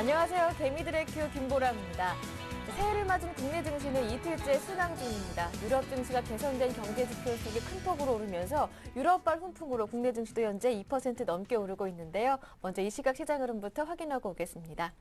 안녕하세요. 개미들의 큐 김보람입니다. 새해를 맞은 국내 증시는 이틀째 순항 중입니다. 유럽 증시가 개선된 경제 지표 속에 큰 폭으로 오르면서 유럽발 훈풍으로 국내 증시도 현재 2% 넘게 오르고 있는데요. 먼저 이 시각 시장 흐름부터 확인하고 오겠습니다.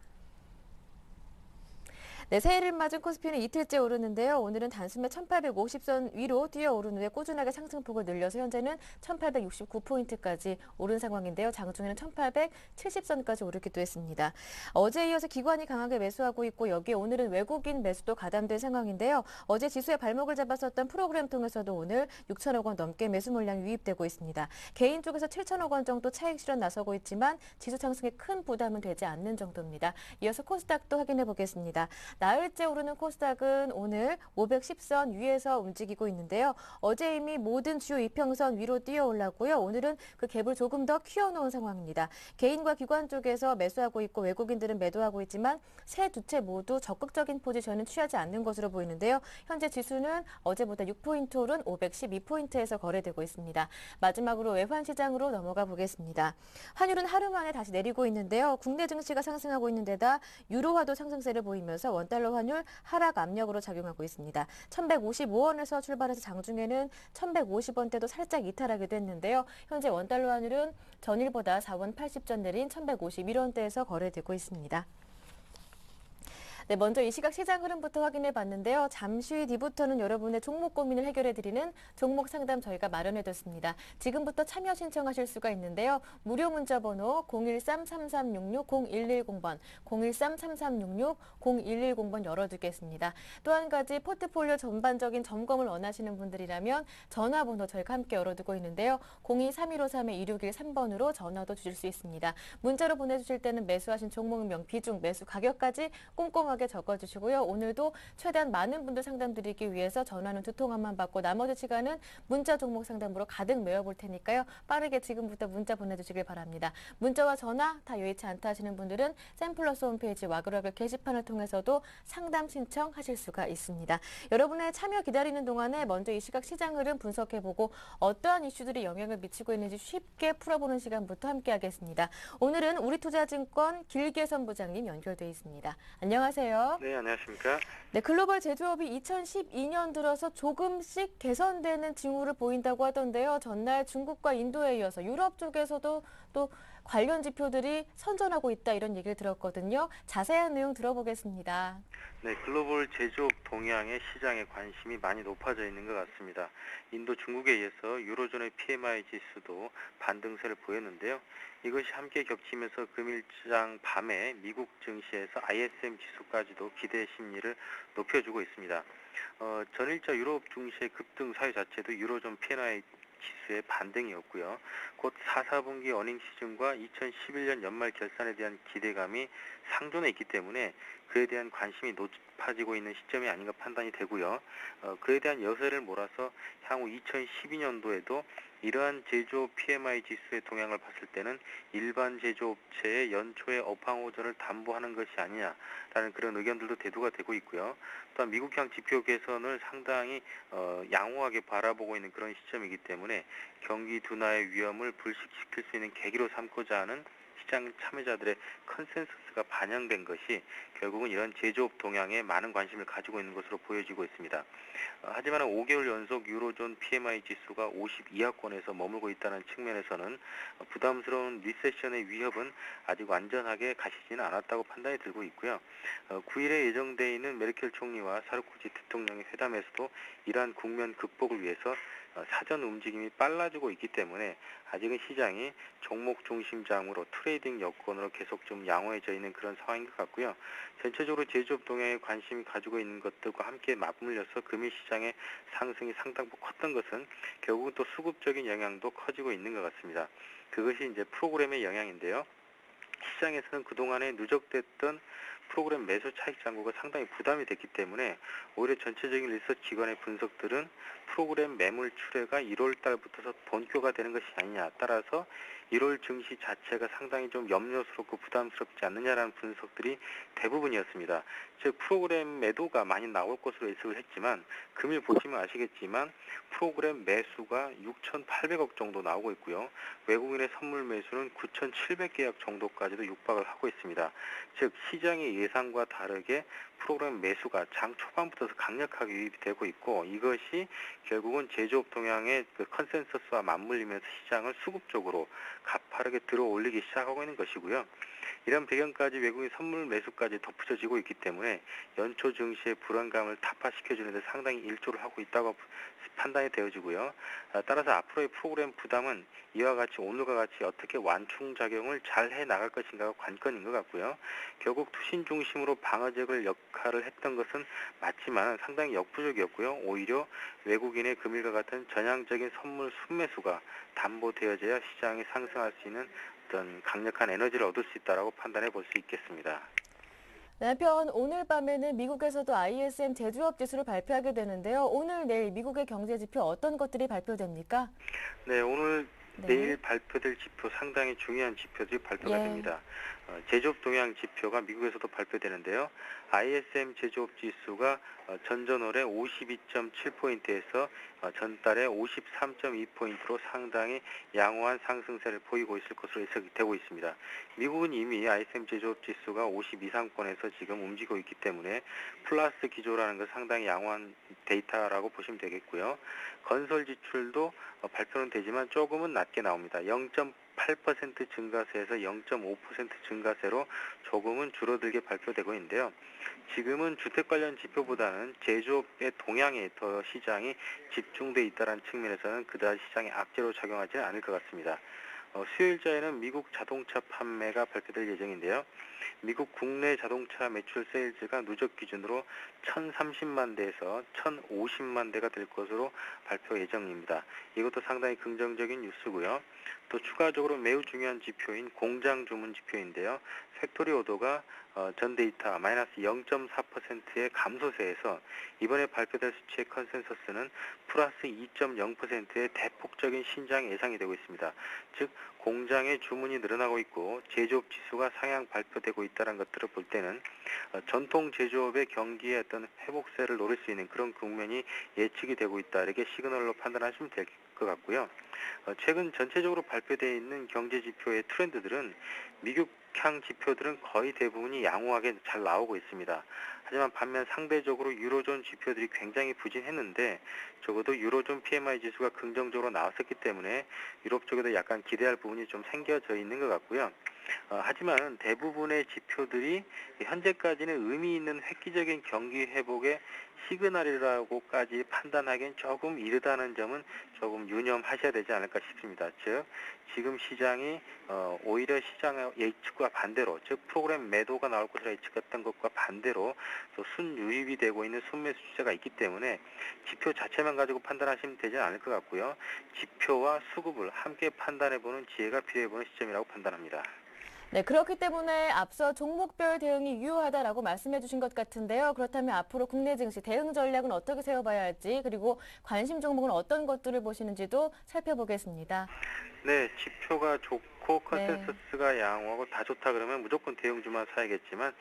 네, 새해를 맞은 코스피는 이틀째 오르는데요. 오늘은 단숨에 1850선 위로 뛰어오른 후에 꾸준하게 상승폭을 늘려서 현재는 1869포인트까지 오른 상황인데요. 장중에는 1870선까지 오르기도 했습니다. 어제에 이어서 기관이 강하게 매수하고 있고 여기에 오늘은 외국인 매수도 가담된 상황인데요. 어제 지수의 발목을 잡았었던 프로그램 통해서도 오늘 6천억 원 넘게 매수 물량이 유입되고 있습니다. 개인 쪽에서 7천억 원 정도 차익 실현 나서고 있지만 지수 상승에 큰 부담은 되지 않는 정도입니다. 이어서 코스닥도 확인해 보겠습니다. 나흘째 오르는 코스닥은 오늘 510선 위에서 움직이고 있는데요. 어제 이미 모든 주요 이평선 위로 뛰어올랐고요. 오늘은 그 갭을 조금 더 키워놓은 상황입니다. 개인과 기관 쪽에서 매수하고 있고 외국인들은 매도하고 있지만 세 주체 모두 적극적인 포지션은 취하지 않는 것으로 보이는데요. 현재 지수는 어제보다 6포인트 오른 512포인트에서 거래되고 있습니다. 마지막으로 외환 시장으로 넘어가 보겠습니다. 환율은 하루 만에 다시 내리고 있는데요. 국내 증시가 상승하고 있는 데다 유로화도 상승세를 보이면서 원달러 환율 하락 압력으로 작용하고 있습니다. 1155원에서 출발해서 장중에는 1150원대도 살짝 이탈하기도 했는데요. 현재 원달러 환율은 전일보다 4원 80전 내린 1151원대에서 거래되고 있습니다. 네, 먼저 이 시각 시장 흐름부터 확인해 봤는데요. 잠시 뒤부터는 여러분의 종목 고민을 해결해 드리는 종목 상담 저희가 마련해 뒀습니다. 지금부터 참여 신청하실 수가 있는데요. 무료 문자 번호 013-3366-0110번, 013-3366-0110번 열어두겠습니다. 또 한 가지 포트폴리오 전반적인 점검을 원하시는 분들이라면 전화번호 저희가 함께 열어두고 있는데요. 02-3153-2613번으로 전화도 주실 수 있습니다. 문자로 보내주실 때는 매수하신 종목명, 비중, 매수 가격까지 꼼꼼하게 적어주시고요. 오늘도 최대한 많은 분들 상담 드리기 위해서 전화는 2통화만 받고 나머지 시간은 문자 종목 상담으로 가득 메워볼 테니까요. 빠르게 지금부터 문자 보내주시길 바랍니다. 문자와 전화 다 여의치 않다 하시는 분들은 샘플러스 홈페이지 와그라글 게시판을 통해서도 상담 신청하실 수가 있습니다. 여러분의 참여 기다리는 동안에 먼저 이 시각 시장 흐름 분석해보고 어떠한 이슈들이 영향을 미치고 있는지 쉽게 풀어보는 시간부터 함께하겠습니다. 오늘은 우리투자증권 길계선 부장님 연결돼 있습니다. 안녕하세요. 네, 안녕하십니까? 네, 글로벌 제조업이 2012년 들어서 조금씩 개선되는 징후를 보인다고 하던데요. 전날 중국과 인도에 이어서 유럽 쪽에서도 또 관련 지표들이 선전하고 있다 이런 얘기를 들었거든요. 자세한 내용 들어보겠습니다. 네, 글로벌 제조업 동향에 시장의 관심이 많이 높아져 있는 것 같습니다. 인도, 중국에 이어서 유로존의 PMI 지수도 반등세를 보였는데요. 이것이 함께 겹치면서 금일장 밤에 미국 증시에서 ISM 지수까지도 기대 심리를 높여주고 있습니다. 전일자 유럽 증시의 급등 사유 자체도 유로존 PMI 지수의 반등이었고요. 곧 4분기 어닝 시즌과 2011년 연말 결산에 대한 기대감이 상존해 있기 때문에 그에 대한 관심이 높아지고 있는 시점이 아닌가 판단이 되고요. 그에 대한 여세를 몰아서 향후 2012년도에도 이러한 제조업 PMI 지수의 동향을 봤을 때는 일반 제조업체의 연초의 업황 호전을 담보하는 것이 아니냐라는 그런 의견들도 대두가 되고 있고요. 또한 미국향 지표 개선을 상당히 양호하게 바라보고 있는 그런 시점이기 때문에 경기 둔화의 위험을 불식시킬 수 있는 계기로 삼고자 하는 시장 참여자들의 컨센서스가 반영된 것이 결국은 이런 제조업 동향에 많은 관심을 가지고 있는 것으로 보여지고 있습니다. 하지만 5개월 연속 유로존 PMI 지수가 52하권에서 머물고 있다는 측면에서는 부담스러운 리세션의 위협은 아직 완전하게 가시지는 않았다고 판단이 들고 있고요. 9일에 예정되어 있는 메르켈 총리와 사르코지 대통령의 회담에서도 이러한 국면 극복을 위해서 사전 움직임이 빨라지고 있기 때문에 아직은 시장이 종목 중심장으로 트레이딩 여건으로 계속 좀 양호해져 있는 그런 상황인 것 같고요. 전체적으로 제조업 동향에 관심이 가지고 있는 것들과 함께 맞물려서 금일 시장의 상승이 상당폭 컸던 것은 결국은 또 수급적인 영향도 커지고 있는 것 같습니다. 그것이 이제 프로그램의 영향인데요. 시장에서는 그동안에 누적됐던 프로그램 매수 차익 잔고가 상당히 부담이 됐기 때문에 오히려 전체적인 리서치 기관의 분석들은 프로그램 매물 출회가 1월 달부터 본교가 되는 것이 아니냐, 따라서 1월 증시 자체가 상당히 좀 염려스럽고 부담스럽지 않느냐라는 분석들이 대부분이었습니다. 즉 프로그램 매도가 많이 나올 것으로 예측을 했지만 금일 보시면 아시겠지만 프로그램 매수가 6,800억 정도 나오고 있고요. 외국인의 선물 매수는 9,700계약 정도까지도 육박을 하고 있습니다. 즉 시장의 예상과 다르게 프로그램 매수가 장 초반부터 강력하게 유입이 되고 있고 이것이 결국은 제조업 동향의 그 컨센서스와 맞물리면서 시장을 수급적으로 가파르게 들어올리기 시작하고 있는 것이고요. 이런 배경까지 외국인 선물 매수까지 덧붙여지고 있기 때문에 연초 증시의 불안감을 타파시켜주는 데 상당히 일조를 하고 있다고 판단이 되어지고요. 따라서 앞으로의 프로그램 부담은 이와 같이 오늘과 같이 어떻게 완충작용을 잘 해나갈 것인가가 관건인 것 같고요. 결국 투신 중심으로 방어적을 역할을 했던 것은 맞지만 상당히 역부족이었고요. 오히려 외국인의 금일과 같은 전향적인 선물 순매수가 담보되어져야 시장이 상승할 수 있는 어떤 강력한 에너지를 얻을 수 있다고 판단해 볼 수 있겠습니다. 한편 오늘 밤에는 미국에서도 ISM 제조업 지수를 발표하게 되는데요. 오늘 내일 미국의 경제 지표 어떤 것들이 발표됩니까? 네, 오늘 네. 내일 발표될 지표 상당히 중요한 지표들이 발표가 예. 됩니다. 제조업 동향 지표가 미국에서도 발표되는데요. ISM 제조업 지수가 전전월에 52.7포인트에서 전달에 53.2포인트로 상당히 양호한 상승세를 보이고 있을 것으로 예측이 되고 있습니다. 미국은 이미 ISM 제조업 지수가 50 이상권에서 지금 움직이고 있기 때문에 플러스 기조라는 것 상당히 양호한 데이터라고 보시면 되겠고요. 건설 지출도 발표는 되지만 조금은 낮게 나옵니다. 0.8% 증가세에서 0.5% 증가세로 조금은 줄어들게 발표되고 있는데요. 지금은 주택 관련 지표보다는 제조업의 동향에 더 시장이 집중돼 있다는 측면에서는 그다지 시장에 악재로 작용하지는 않을 것 같습니다. 수요일자에는 미국 자동차 판매가 발표될 예정인데요. 미국 국내 자동차 매출 세일즈가 누적 기준으로 1,030만 대에서 1,050만 대가 될 것으로 발표 예정입니다. 이것도 상당히 긍정적인 뉴스고요. 또 추가적으로 매우 중요한 지표인 공장 주문 지표인데요. 팩토리 오더가 전 데이터 마이너스 0.4%의 감소세에서 이번에 발표될 수치의 컨센서스는 플러스 2.0%의 대폭적인 신장 예상이 되고 있습니다. 즉 공장의 주문이 늘어나고 있고 제조업 지수가 상향 발표되고 있다는 것들을 볼 때는 전통 제조업의 경기의 어떤 회복세를 노릴 수 있는 그런 국면이 예측이 되고 있다. 이렇게 시그널로 판단하시면 될 것 같고요. 최근 전체적으로 발표되어 있는 경제 지표의 트렌드들은 미국향 지표들은 거의 대부분이 양호하게 잘 나오고 있습니다. 하지만 반면 상대적으로 유로존 지표들이 굉장히 부진했는데 적어도 유로존 PMI 지수가 긍정적으로 나왔었기 때문에 유럽 쪽에도 약간 기대할 부분이 좀 생겨져 있는 것 같고요. 하지만 대부분의 지표들이 현재까지는 의미 있는 획기적인 경기 회복의 시그널이라고까지 판단하기엔 조금 이르다는 점은 조금 유념하셔야 되지 않을까 싶습니다. 즉 지금 시장이 오히려 시장의 예측과 반대로 즉 프로그램 매도가 나올 것이라 예측했던 것과 반대로 또 순유입이 되고 있는 순매수 추세가 있기 때문에 지표 자체만 가지고 판단하시면 되지 않을 것 같고요. 지표와 수급을 함께 판단해보는 지혜가 필요해보는 시점이라고 판단합니다. 네, 그렇기 때문에 앞서 종목별 대응이 유효하다라고 말씀해 주신 것 같은데요. 그렇다면 앞으로 국내 증시 대응 전략은 어떻게 세워봐야 할지 그리고 관심 종목은 어떤 것들을 보시는지도 살펴보겠습니다. 네, 지표가 좋고 네. 컨센서스가 양호하고 다 좋다 그러면 무조건 대형주만 사야겠지만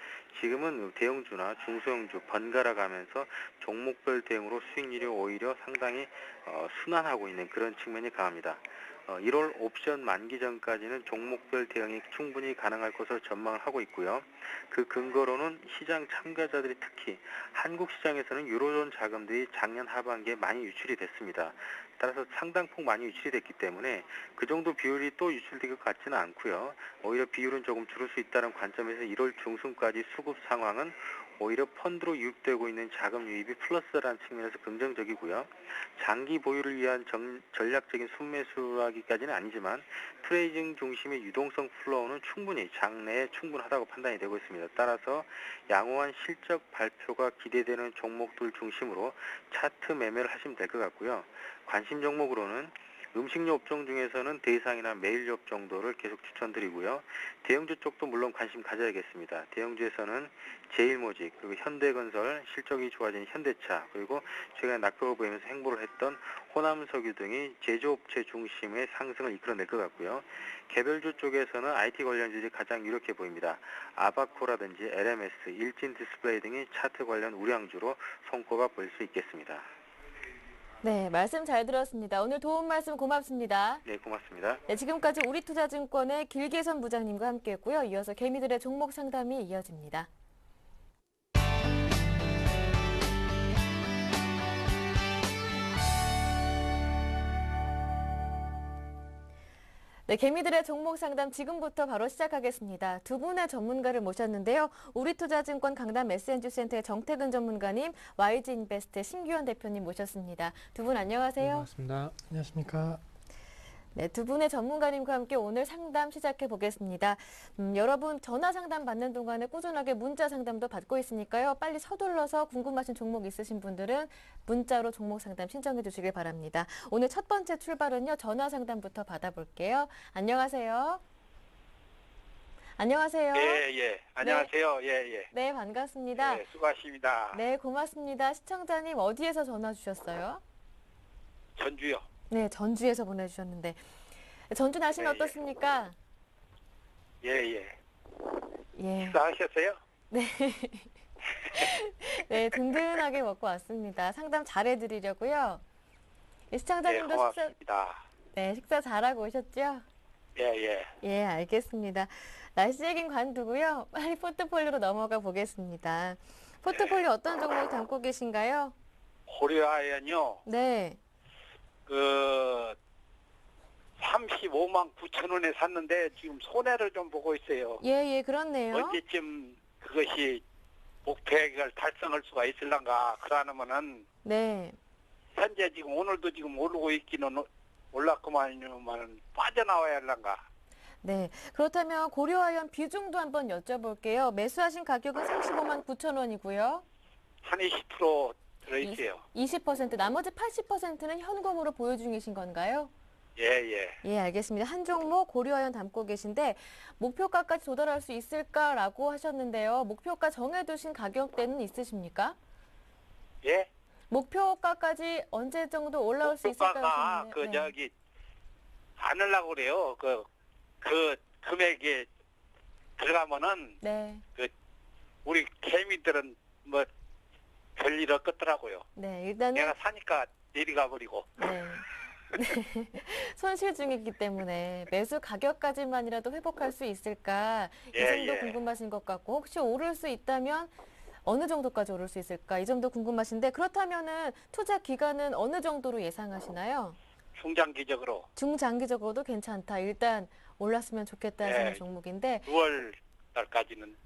지금은 대형주나 중소형주 번갈아 가면서 종목별 대응으로 수익률이 오히려 상당히 순환하고 있는 그런 측면이 강합니다. 1월 옵션 만기 전까지는 종목별 대응이 충분히 가능할 것으로 전망을 하고 있고요. 그 근거로는 시장 참가자들이 특히 한국 시장에서는 유로존 자금들이 작년 하반기에 많이 유출이 됐습니다. 따라서 상당폭 많이 유출이 됐기 때문에 그 정도 비율이 또 유출될 것 같지는 않고요. 오히려 비율은 조금 줄을 수 있다는 관점에서 1월 중순까지 수급 상황은 오히려 펀드로 유입되고 있는 자금 유입이 플러스라는 측면에서 긍정적이고요. 장기 보유를 위한 전략적인 순매수하기까지는 아니지만 트레이딩 중심의 유동성 플로우는 충분히 장내에 충분하다고 판단이 되고 있습니다. 따라서 양호한 실적 발표가 기대되는 종목들 중심으로 차트 매매를 하시면 될 것 같고요. 관심 종목으로는 음식료 업종 중에서는 대상이나 메일업 정도를 계속 추천드리고요. 대형주 쪽도 물론 관심 가져야겠습니다. 대형주에서는 제일모직, 그리고 현대건설, 실적이 좋아진 현대차, 그리고 최근에 낙폭을 보이면서 행보를 했던 호남석유 등이 제조업체 중심의 상승을 이끌어낼 것 같고요. 개별주 쪽에서는 IT 관련주들이 가장 유력해 보입니다. 아바코라든지 LMS, 일진디스플레이 등이 차트 관련 우량주로 손꼽아 볼 수 있겠습니다. 네, 말씀 잘 들었습니다. 오늘 도움 말씀 고맙습니다. 네, 고맙습니다. 네, 지금까지 우리투자증권의 길계선 부장님과 함께했고요. 이어서 개미들의 종목 상담이 이어집니다. 네, 개미들의 종목 상담 지금부터 바로 시작하겠습니다. 두 분의 전문가를 모셨는데요. 우리투자증권 강남 S&G센터의 정태근 전문가님, YG인베스트의 신규현 대표님 모셨습니다. 두 분 안녕하세요. 네, 반갑습니다. 안녕하십니까. 네, 두 분의 전문가님과 함께 오늘 상담 시작해 보겠습니다. 여러분 전화 상담 받는 동안에 꾸준하게 문자 상담도 받고 있으니까요. 빨리 서둘러서 궁금하신 종목 있으신 분들은 문자로 종목 상담 신청해 주시길 바랍니다. 오늘 첫 번째 출발은요. 전화 상담부터 받아볼게요. 안녕하세요. 안녕하세요. 예. 안녕하세요. 예. 네, 반갑습니다. 네, 수고하십니다. 네, 고맙습니다. 시청자님 어디에서 전화 주셨어요? 전주요. 네, 전주에서 보내주셨는데 전주 날씨는 네, 예. 어떻습니까? 예. 예. 식사하셨어요? 네. 네, 든든하게 먹고 왔습니다. 상담 잘해드리려고요. 네, 시청자님도 고맙습니다. 식사 잘하고 오셨죠? 예. 예, 알겠습니다. 날씨 얘기는 관두고요. 빨리 포트폴리오로 넘어가 보겠습니다. 포트폴리오 어떤 종목 담고 계신가요? 고려아연요. 네. 35만 9천 원에 샀는데 지금 손해를 좀 보고 있어요. 예, 그렇네요. 언제쯤 그것이 목표액을 달성할 수가 있을란가 그러면은 네. 현재 지금 오늘도 지금 오르고 있기는 올랐구만이면 빠져나와야 할란가. 네. 그렇다면 고려아연 비중도 한번 여쭤볼게요. 매수하신 가격은 35만 9천 원이고요. 한 20% 들어있어요. 20%, 나머지 80%는 현금으로 보유 중이신 건가요? 예. 예, 알겠습니다. 한 종목 고려아연 담고 계신데 목표가까지 도달할 수 있을까라고 하셨는데요. 목표가 정해두신 가격대는 있으십니까? 예? 목표가까지 언제 정도 올라올 수 있을까요? 목표가가 하셨는데, 안 하려고 그래요. 그 금액에 들어가면은 네. 우리 개미들은 뭐 별일 없겠더라고요. 네, 일단은 내가 사니까 내려가 버리고. 네. 손실 중이기 때문에 매수 가격까지만이라도 회복할 수 있을까 이 정도 예. 궁금하신 것 같고 혹시 오를 수 있다면 어느 정도까지 오를 수 있을까 이 점도 궁금하신데 그렇다면은 투자 기간은 어느 정도로 예상하시나요? 중장기적으로 중장기적으로도 괜찮다. 일단 올랐으면 좋겠다 하시는 예. 종목인데 6월 달까지는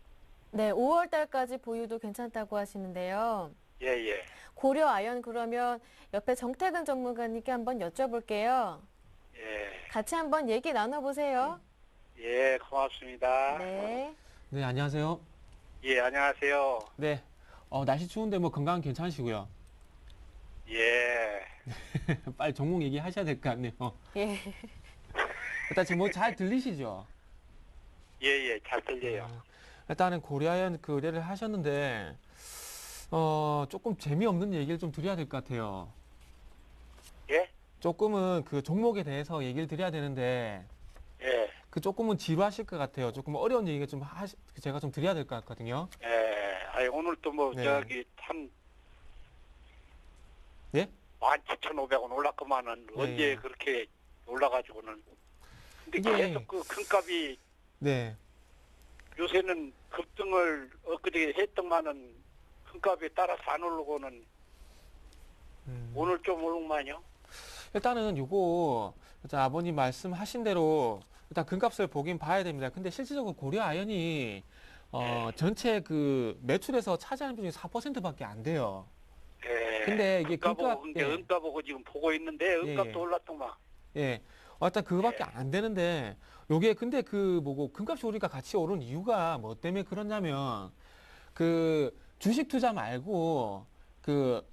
네, 5월 달까지 보유도 괜찮다고 하시는데요. 예. 고려 아연 그러면 옆에 정태근 전문가님께 한번 여쭤볼게요. 예. 같이 한번 얘기 나눠보세요. 예, 고맙습니다. 네. 네, 안녕하세요. 예, 안녕하세요. 네. 날씨 추운데 뭐 건강 괜찮으시고요. 예. 빨리 종목 얘기하셔야 될 것 같네요. 예. 일단 지금 뭐 잘 들리시죠? 예, 잘 들려요. 일단은 고려아연 거래를 하셨는데 조금 재미없는 얘기를 좀 드려야 될 것 같아요. 예? 조금은 그 종목에 대해서 얘기를 드려야 되는데 예. 그 조금은 지루하실 것 같아요. 조금 어려운 얘기가 좀 제가 좀 드려야 될 것 같거든요. 예. 아니, 오늘 또 뭐 네. 한 예? 17,500원 올랐구만은 네. 언제 그렇게 올라가지고는. 근데 이게- 계속 그 금값이 네. 요새는 급등을 엊그제 했더만은 금값에 따라서 안 오르고는 오늘 좀 오르구만요. 일단은 요거 일단 아버님 말씀하신 대로 일단 금값을 보긴 봐야 됩니다. 근데 실질적으로 고려아연이 전체 그 매출에서 차지하는 비중이 4%밖에 안 돼요. 예. 근데 이게 은가보고 근데 예. 은가보고 지금 보고 있는데 은값도 예. 올랐더만. 예. 일단 그거밖에 안 되는데 요게 근데 그 뭐고 금값이 오르니까 같이 오른 이유가 뭐 때문에 그러냐면 그 주식 투자 말고 그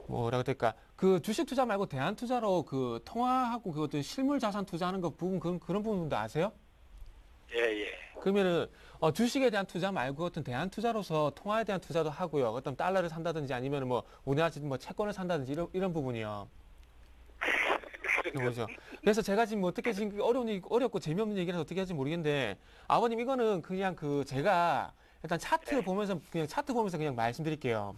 뭐라 그럴까 그 주식 투자 말고 대안 투자로 그 통화하고 그 어떤 실물 자산 투자하는 거 부분 그런 부분도 아세요? 예, 예. 그러면은 주식에 대한 투자 말고 어떤 대안 투자로서 통화에 대한 투자도 하고요. 어떤 달러를 산다든지 아니면 뭐 우리나라 뭐 채권을 산다든지 이런 부분이요. 그죠. 그래서 제가 지금 어떻게 지금 어렵고 재미없는 얘기를 어떻게 할지 모르겠는데 아버님 이거는 그냥 그 제가 일단 차트 보면서 그냥 말씀드릴게요.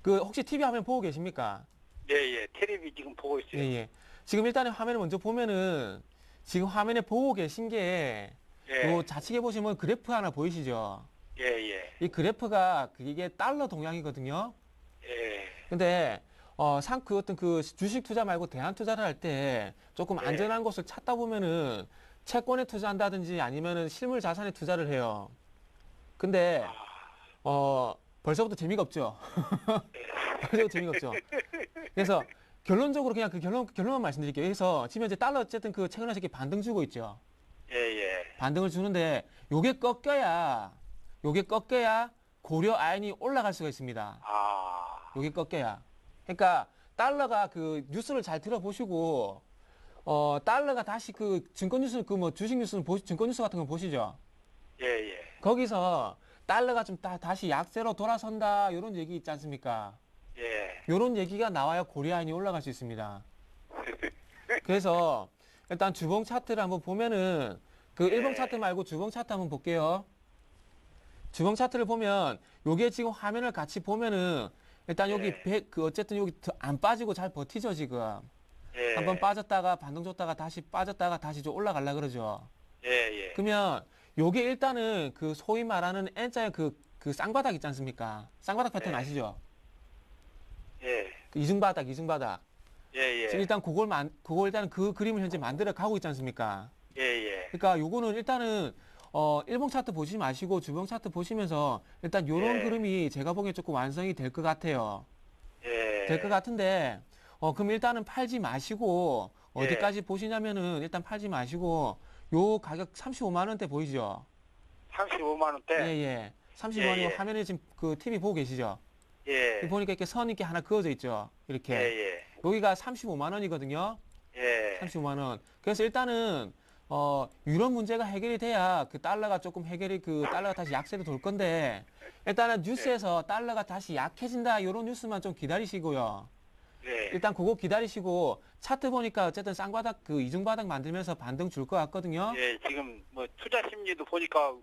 그 혹시 TV 화면 보고 계십니까? 예, 예. 텔레비 지금 보고 있어요. 예, 예. 지금 일단은 화면을 먼저 보면은 지금 화면에 보고 계신 게 예, 요 좌측에 보시면 그래프 하나 보이시죠? 예, 예. 이 그래프가 이게 달러 동향이거든요. 예, 근데 그 어떤 그 주식 투자 말고 대안 투자를 할 때 조금 네. 안전한 곳을 찾다 보면은 채권에 투자한다든지 아니면은 실물 자산에 투자를 해요. 근데 벌써부터 재미가 없죠. 벌써부터 재미가 없죠. 그래서 결론적으로 그냥 그 결론만 말씀드릴게요. 그래서 지금 현재 달러 어쨌든 그 최근에 이렇게 반등 주고 있죠. 예, 예. 반등을 주는데 요게 꺾여야 고려 아연이 올라갈 수가 있습니다. 아, 요게 꺾여야. 그러니까 달러가 그 뉴스를 잘 들어보시고 달러가 다시 그 증권 뉴스 그 뭐 주식 뉴스는 증권 뉴스 같은 거 보시죠. 예, 예. 거기서 달러가 좀 다시 약세로 돌아선다 이런 얘기 있지 않습니까? 예. 이런 얘기가 나와야 고려 아연이 올라갈 수 있습니다. 그래서 일단 주봉 차트를 한번 보면은 그 일봉 차트 말고 주봉 차트 한번 볼게요. 주봉 차트를 보면 요게 지금 화면을 같이 보면은 일단 여기 어쨌든 여기 안 빠지고 잘 버티죠 지금. 예. 한번 빠졌다가 반등 줬다가 다시 빠졌다가 다시 좀 올라가려 그러죠. 예, 예. 그러면 요게 일단은 그 소위 말하는 N자의 그 쌍바닥 있지 않습니까? 쌍바닥 패턴 네. 아시죠? 예, 그 이중바닥. 예, 예. 지금 일단 그걸 일단은 그 그림을 현재 만들어 가고 있지 않습니까? 예, 예. 그러니까 요거는 일단은 일봉 차트 보시지 마시고 주봉 차트 보시면서 일단 요런 예. 그림이 제가 보기엔 조금 완성이 될 것 같아요. 예. 될 것 같은데 그럼 일단은 팔지 마시고 예. 어디까지 보시냐면은 일단 팔지 마시고 요 가격 35만 원대 보이죠? 35만 원대. 예. 35만 원 예, 예. 화면에 지금 그 TV 보고 계시죠? 예. 보니까 이렇게 선 이렇게 하나 그어져 있죠? 이렇게. 예, 여기가 35만 원이거든요. 예. 35만 원. 그래서 일단은 이런 문제가 해결이 돼야 그 달러가 달러가 다시 약세로 돌 건데 일단은 뉴스에서 달러가 다시 약해진다 이런 뉴스만 좀 기다리시고요. 예. 일단 그거 기다리시고 차트 보니까 어쨌든 쌍바닥 그 이중바닥 만들면서 반등 줄 것 같거든요. 예, 지금 뭐 투자 심리도 보니까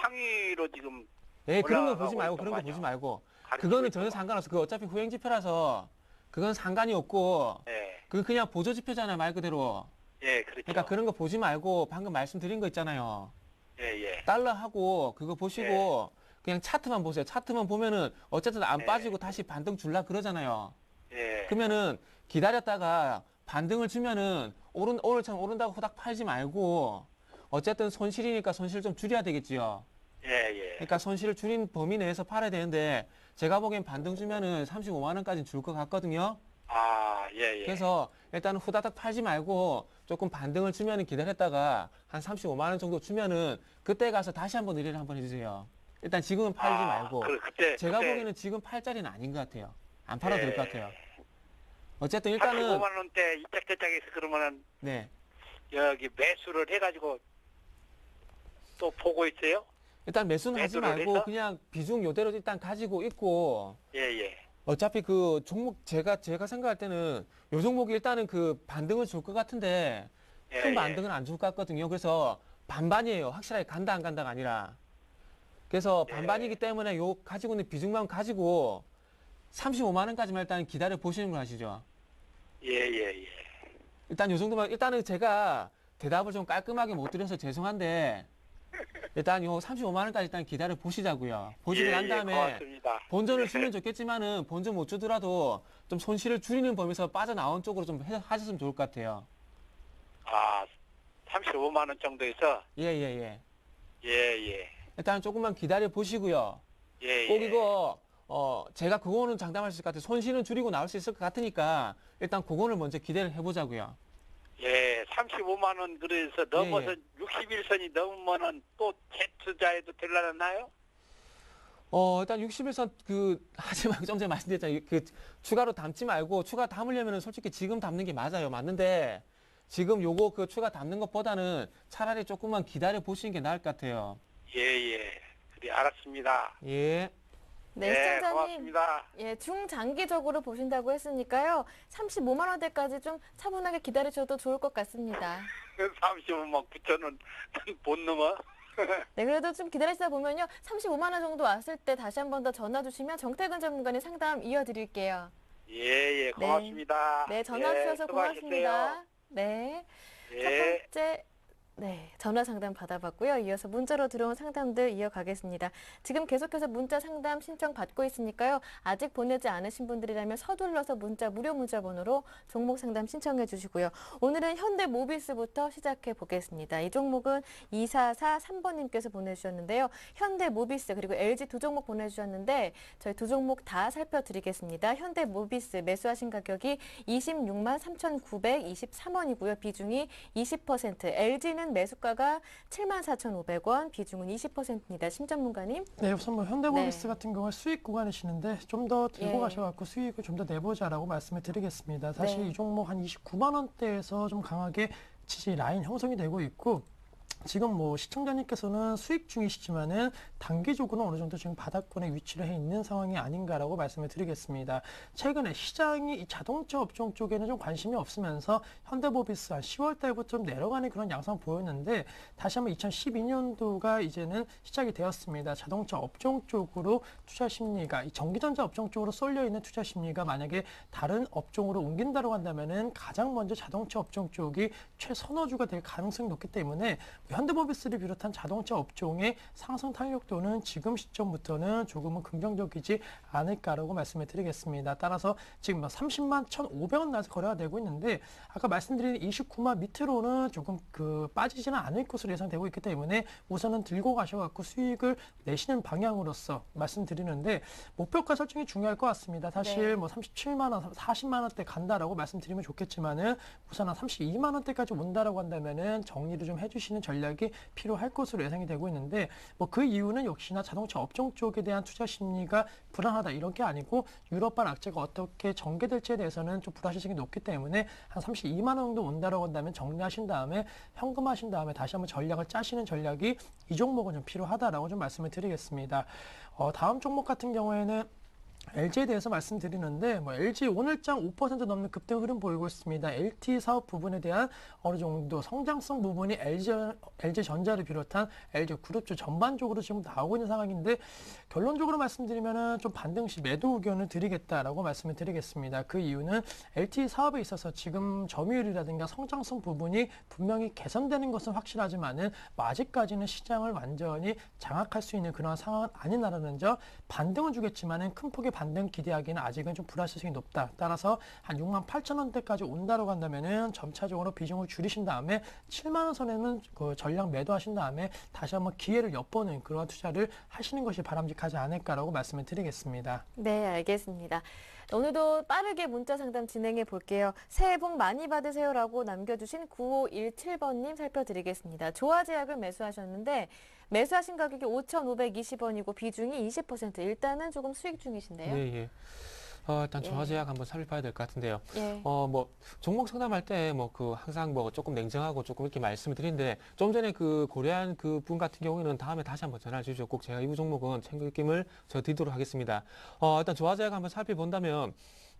상위로 지금 예, 그런 거 올라가고 보지 말고 그런 거 있더만요. 보지 말고 가르치고 그거는 전혀 있더만. 상관없어. 그 어차피 후행 지표라서 그건 상관이 없고 예. 그건 그냥 보조 지표잖아요 말 그대로. 예, 그렇죠. 그러니까 그런 거 보지 말고 방금 말씀드린 거 있잖아요. 예, 예. 달러하고 그거 보시고 그냥 차트만 보세요. 차트만 보면은 어쨌든 안 예. 빠지고 다시 반등 줄라 그러잖아요. 예. 그러면은 기다렸다가 반등을 주면은 오늘처럼 오른다고 후딱 팔지 말고 어쨌든 손실이니까 손실 좀 줄여야 되겠지요. 예, 예. 그러니까 손실을 줄인 범위 내에서 팔아야 되는데 제가 보기엔 반등 주면은 35만 원까지 줄 것 같거든요. 아, 예, 예. 그래서 일단 후다닥 팔지 말고 조금 반등을 주면은 기다렸다가 한 35만 원 정도 주면은 그때 가서 다시 한번 의뢰를 한번 해주세요. 일단 지금은 팔지 말고 그때 제가 보기에는 지금 팔 자리는 아닌 것 같아요. 안 팔아도 될 것 같아요. 어쨌든 일단은 35만 원대 이짝저짝에서 그러면은 네 여기 매수를 해가지고 또 보고 있어요? 일단 매수는 하지 매도를 말고 해서? 그냥 비중 요대로 일단 가지고 있고 예, 예. 어차피 그 종목 제가 생각할 때는 요 종목이 일단은 그 반등을 줄 것 같은데 예, 큰 예. 반등은 안 줄 것 같거든요. 그래서 반반이에요. 확실하게 간다 안 간다가 아니라. 그래서 예. 반반이기 때문에 요 가지고 있는 비중만 가지고 35만 원까지만 일단 기다려 보시는 걸 하시죠. 예, 예, 예. 일단 요 정도만 일단은 제가 대답을 좀 깔끔하게 못 드려서 죄송한데 일단 요 35만 원까지 일단 기다려 보시자고요. 보시고 난 다음에 고맙습니다. 본전을 주면 좋겠지만은 본전 못 주더라도 좀 손실을 줄이는 범위에서 빠져나온 쪽으로 좀 하셨으면 좋을 것 같아요. 아, 35만 원 정도에서 예. 예, 예. 일단 조금만 기다려 보시고요. 예, 꼭 예. 이거 제가 그거는 장담할 수 있을 것 같아요. 손실은 줄이고 나올 수 있을 것 같으니까 일단 그거를 먼저 기대를 해보자고요. 예, 35만 원 그래서 넘어서 예. 61선이 넘으면은 또 재투자해도 될라나요? 일단 60일선 하지만 좀 전에 말씀드렸잖아요. 추가로 담지 말고 추가 담으려면은 솔직히 지금 담는 게 맞아요. 맞는데 지금 요거 추가 담는 것보다는 차라리 조금만 기다려 보시는 게 나을 것 같아요. 예. 그래, 알았습니다. 예. 네, 예, 시청자님. 고맙습니다. 예, 중장기적으로 보신다고 했으니까요. 35만 원대까지 좀 차분하게 기다리셔도 좋을 것 같습니다. 35만 9천원 못 넘어. 네, 그래도 좀 기다리시다 보면요. 35만 원 정도 왔을 때 다시 한 번 더 전화 주시면 정태근 전문가님 상담 이어드릴게요. 예, 고맙습니다. 네, 전화 주셔서 고맙습니다. 네. 첫 예. 번째, 네, 전화 상담 받아봤고요. 이어서 문자로 들어온 상담들 이어가겠습니다. 지금 계속해서 문자 상담 신청 받고 있으니까요. 아직 보내지 않으신 분들이라면 서둘러서 무료 문자 번호로 종목 상담 신청해 주시고요. 오늘은 현대모비스부터 시작해 보겠습니다. 이 종목은 2443번님께서 보내주셨는데요. 현대모비스 그리고 LG 두 종목 보내주셨는데 저희 두 종목 다 살펴드리겠습니다. 현대모비스 매수하신 가격이 26만 3,923원이고요. 비중이 20%, LG는 매수가가 74,500원, 비중은 20%입니다. 심 전문가님. 네, 우선 현대모비스 네. 같은 경우는 수익 구간이시는데 좀 더 들고 예. 가셔갖고 수익을 좀 더 내보자라고 말씀을 드리겠습니다. 사실 네. 이 종목 한 29만 원대에서 좀 강하게 지지 라인 형성이 되고 있고 지금 시청자님께서는 수익 중이시지만은 단기적으로는 어느 정도 지금 바닥권에 위치를 해 있는 상황이 아닌가라고 말씀을 드리겠습니다. 최근에 시장이 이 자동차 업종 쪽에는 좀 관심이 없으면서 현대모비스 한 10월 달부터 좀 내려가는 그런 양상 보였는데 다시 한번 2012년도가 이제는 시작이 되었습니다. 자동차 업종 쪽으로 투자 심리가 이 전기전자 업종 쪽으로 쏠려 있는 투자 심리가 만약에 다른 업종으로 옮긴다고 한다면은 가장 먼저 자동차 업종 쪽이 최선호주가 될 가능성이 높기 때문에 현대모비스를 비롯한 자동차 업종의 상승 탄력도는 지금 시점부터는 조금은 긍정적이지 않을까라고 말씀을 드리겠습니다. 따라서 지금 30만 1,500원 나서 거래가 되고 있는데 아까 말씀드린 29만 밑으로는 조금 빠지지는 않을 것으로 예상되고 있기 때문에 우선은 들고 가셔갖고 수익을 내시는 방향으로서 말씀드리는데 목표가 설정이 중요할 것 같습니다. 사실 네. 37만 원, 40만 원대 간다라고 말씀드리면 좋겠지만은 우선 한 32만 원대까지 온다라고 한다면은 정리를 좀 해주시는 전략이 필요할 것으로 예상이 되고 있는데 그 이유는 역시나 자동차 업종 쪽에 대한 투자 심리가 불안하다 이런 게 아니고 유럽발 악재가 어떻게 전개될지에 대해서는 좀 불확실성이 높기 때문에 한 32만 원 정도 온다라고 한다면 정리하신 다음에 현금하신 다음에 다시 한번 전략을 짜시는 전략이 이 종목은 좀 필요하다라고 좀 말씀을 드리겠습니다. 다음 종목 같은 경우에는 LG에 대해서 말씀드리는데 LG 오늘장 5% 넘는 급등 흐름 보이고 있습니다. LTE 사업 부분에 대한 어느 정도 성장성 부분이 LG전자를 비롯한 LG그룹주 전반적으로 지금 나오고 있는 상황인데 결론적으로 말씀드리면은 좀 반등 시 매도 의견을 드리겠다라고 말씀을 드리겠습니다. 그 이유는 LTE 사업에 있어서 지금 점유율이라든가 성장성 부분이 분명히 개선되는 것은 확실하지만은 아직까지는 시장을 완전히 장악할 수 있는 그런 상황은 아니라는 점 반등은 주겠지만은 큰 폭의 반등 기대하기는 아직은 좀 불확실성이 높다. 따라서 한 6만 8천 원대까지 온다고 한다면은 점차적으로 비중을 줄이신 다음에 7만 원 선에는 전량 매도하신 다음에 다시 한번 기회를 엿보는 그런 투자를 하시는 것이 바람직하지 않을까라고 말씀을 드리겠습니다. 네, 알겠습니다. 오늘도 빠르게 문자 상담 진행해 볼게요. 새해 복 많이 받으세요라고 남겨주신 9517번님 살펴드리겠습니다. 조화제약을 매수하셨는데 매수하신 가격이 5,520원이고 비중이 20%. 일단은 조금 수익 중이신데요. 예. 일단 조화제약 한번 살펴봐야 될 것 같은데요. 예. 종목 상담할 때 항상 조금 냉정하고 조금 이렇게 말씀을 드리는데 좀 전에 고려한 분 같은 경우에는 다음에 다시 한번 전화 주시죠. 꼭 제가 이 종목은 챙길김을 저 드리도록 하겠습니다. 일단 조화제약 한번 살펴본다면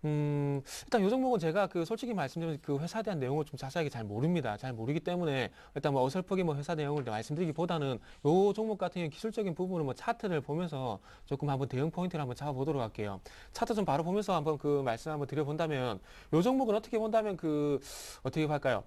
일단 이 종목은 제가 솔직히 말씀드리면 회사에 대한 내용을 좀 자세하게 잘 모릅니다. 잘 모르기 때문에 일단 어설프게 회사 내용을 말씀드리기보다는 이 종목 같은 경우 기술적인 부분은 차트를 보면서 조금 한번 대응 포인트를 한번 잡아보도록 할게요. 차트 좀 바로 보면서 한번 말씀 한번 드려본다면 이 종목은 어떻게 본다면 어떻게 할까요?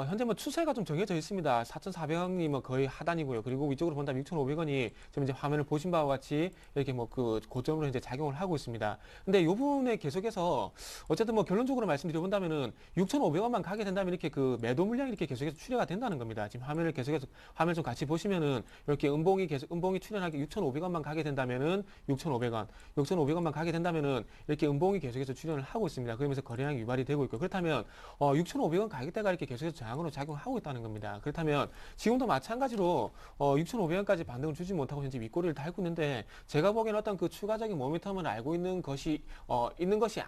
현재 추세가 좀 정해져 있습니다. 4,400원이 거의 하단이고요. 그리고 위쪽으로 본다면 6,500원이 지금 이제 화면을 보신 바와 같이 이렇게 고점으로 이제 작용을 하고 있습니다. 근데 이 부분에 계속해서 그래서 어쨌든 뭐 결론적으로 말씀드려본다면은 6,500원만 가게 된다면 이렇게 그 매도 물량이 이렇게 계속해서 출회가 된다는 겁니다. 지금 화면을 계속해서 화면 좀 같이 보시면은 이렇게 음봉이 출현하게 6,500원만 가게 된다면은 6,500원만 가게 된다면은 이렇게 음봉이 계속해서 출현을 하고 있습니다. 그러면서 거래량이 유발이 되고 있고 그렇다면 6,500원 가격대가 이렇게 계속해서 저항으로 작용하고 있다는 겁니다. 그렇다면 지금도 마찬가지로 6,500원까지 반등을 주지 못하고 현재 윗꼬리를 달고 있는데 제가 보기에는 어떤 그 추가적인 모멘텀을 알고 있는 것이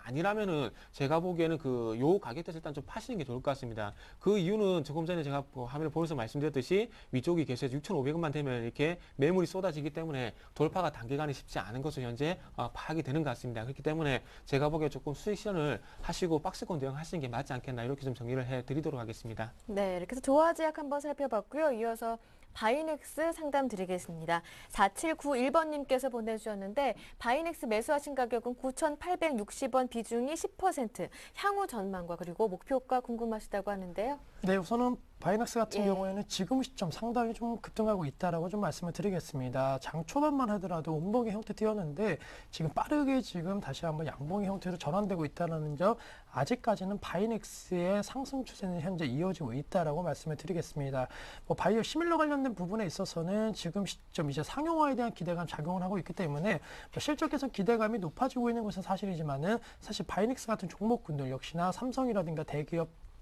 아니라면은 제가 보기에는 그 요 가격대에서 일단 좀 파시는 게 좋을 것 같습니다. 그 이유는 조금 전에 제가 화면을 보면서 말씀드렸듯이 위쪽이 계속해서 6,500원만 되면 이렇게 매물이 쏟아지기 때문에 돌파가 단기간에 쉽지 않은 것으로 현재 파악이 되는 것 같습니다. 그렇기 때문에 제가 보기에 조금 수익 실현을 하시고 박스권 대응하시는 게 맞지 않겠나 이렇게 좀 정리를 해드리도록 하겠습니다. 네, 이렇게 해서 조화제약 한번 살펴봤고요. 이어서 바이넥스 상담 드리겠습니다. 4791번님께서 보내주셨는데 바이넥스 매수하신 가격은 9,860원, 비중이 10%, 향후 전망과 그리고 목표가 궁금하시다고 하는데요. 네, 우선은 바이넥스 같은 예. 경우에는 지금 시점 상당히 좀 급등하고 있다라고 좀 말씀을 드리겠습니다. 장 초반만 하더라도 음봉의 형태 띄었는데 지금 빠르게 지금 다시 한번 양봉의 형태로 전환되고 있다는 점, 아직까지는 바이넥스의 상승 추세는 현재 이어지고 있다라고 말씀을 드리겠습니다. 뭐 바이오 시밀러 관련된 부분에 있어서는 지금 시점 이제 상용화에 대한 기대감 작용을 하고 있기 때문에 뭐 실적에서 기대감이 높아지고 있는 것은 사실이지만은 사실 바이넥스 같은 종목군들 역시나 삼성이라든가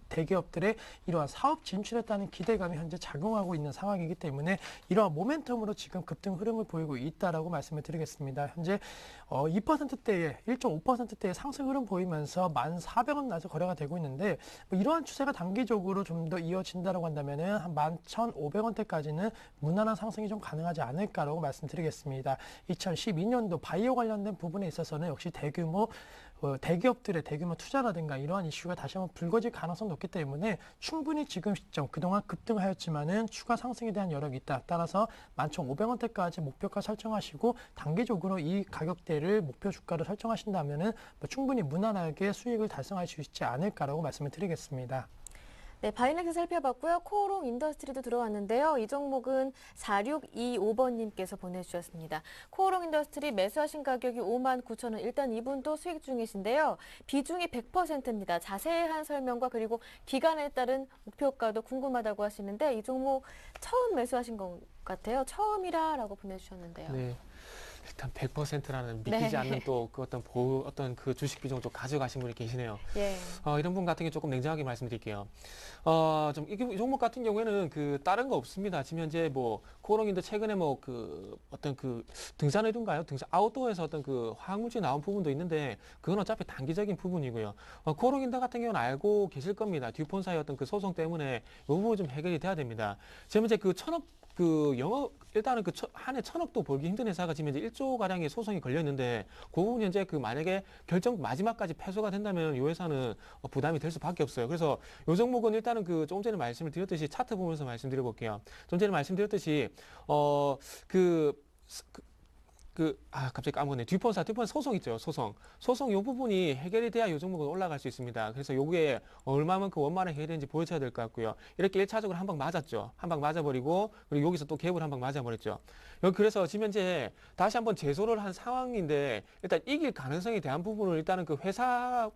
대기업들의 이러한 사업 진출에 따른 기대감이 현재 작용하고 있는 상황이기 때문에 이러한 모멘텀으로 지금 급등 흐름을 보이고 있다라고 말씀을 드리겠습니다. 현재 2%대의 1.5%대의 상승 흐름 보이면서 1,400원 나서 거래가 되고 있는데 뭐 이러한 추세가 단기적으로 좀 더 이어진다라고 한다면은 한 11,500원대까지는 무난한 상승이 좀 가능하지 않을까라고 말씀드리겠습니다. 2012년도 바이오 관련된 부분에 있어서는 역시 대기업들의 대규모 투자라든가 이러한 이슈가 다시 한번 불거질 가능성이 높기 때문에 충분히 지금 시점 그동안 급등하였지만은 추가 상승에 대한 여력이 있다. 따라서 11,500원대까지 목표가 설정하시고 단기적으로 이 가격대를 목표 주가로 설정하신다면은 뭐 충분히 무난하게 수익을 달성할 수 있지 않을까라고 말씀을 드리겠습니다. 네, 바이넥스 살펴봤고요. 코오롱 인더스트리도 들어왔는데요. 이 종목은 4625번님께서 보내주셨습니다. 코오롱 인더스트리 매수하신 가격이 59,000원. 일단 이분도 수익 중이신데요. 비중이 100%입니다. 자세한 설명과 그리고 기간에 따른 목표가도 궁금하다고 하시는데 이 종목 처음 매수하신 것 같아요. 처음이라고 보내주셨는데요. 네. 일단 100%라는 믿기지 네. 않는 또 그 어떤 그 주식 비중을 또 가져가신 분이 계시네요. 예. 이런 분 같은 경우 조금 냉정하게 말씀드릴게요. 이 종목 같은 경우에는 그 다른 거 없습니다. 지금 현재 뭐 코오롱인도 최근에 뭐 그 어떤 그 등산의료인가요? 아웃도어에서 어떤 그 화학물질 나온 부분도 있는데 그건 어차피 단기적인 부분이고요. 코오롱인더 같은 경우는 알고 계실 겁니다. 듀폰사의 어떤 그 소송 때문에 이 부분이 좀 해결이 돼야 됩니다. 지금 현재 그 일단은 한 해 1,000억도 벌기 힘든 회사가 지금 이제 1조 가량의 소송이 걸려 있는데 그 부분 현재 그 만약에 결정 마지막까지 패소가 된다면 이 회사는 부담이 될 수밖에 없어요. 그래서 이 종목은 일단은 그 조금 전에 말씀을 드렸듯이 차트 보면서 말씀드려 볼게요. 좀 전에 말씀드렸듯이 갑자기 까먹었네. 듀폰사 소송 있죠. 소송 요 부분이 해결이 돼야 요 종목은 올라갈 수 있습니다. 그래서 요게 얼마만큼 원만하게 해결되는지 보여줘야 될 것 같고요. 이렇게 1차적으로 한 방 맞았죠. 한 방 맞아버리고 그리고 여기서 또 갭을 한 방 맞아버렸죠. 그래서 지금 현재 다시 한번 제소를 한 상황인데 일단 이길 가능성에 대한 부분을 일단은 그 회사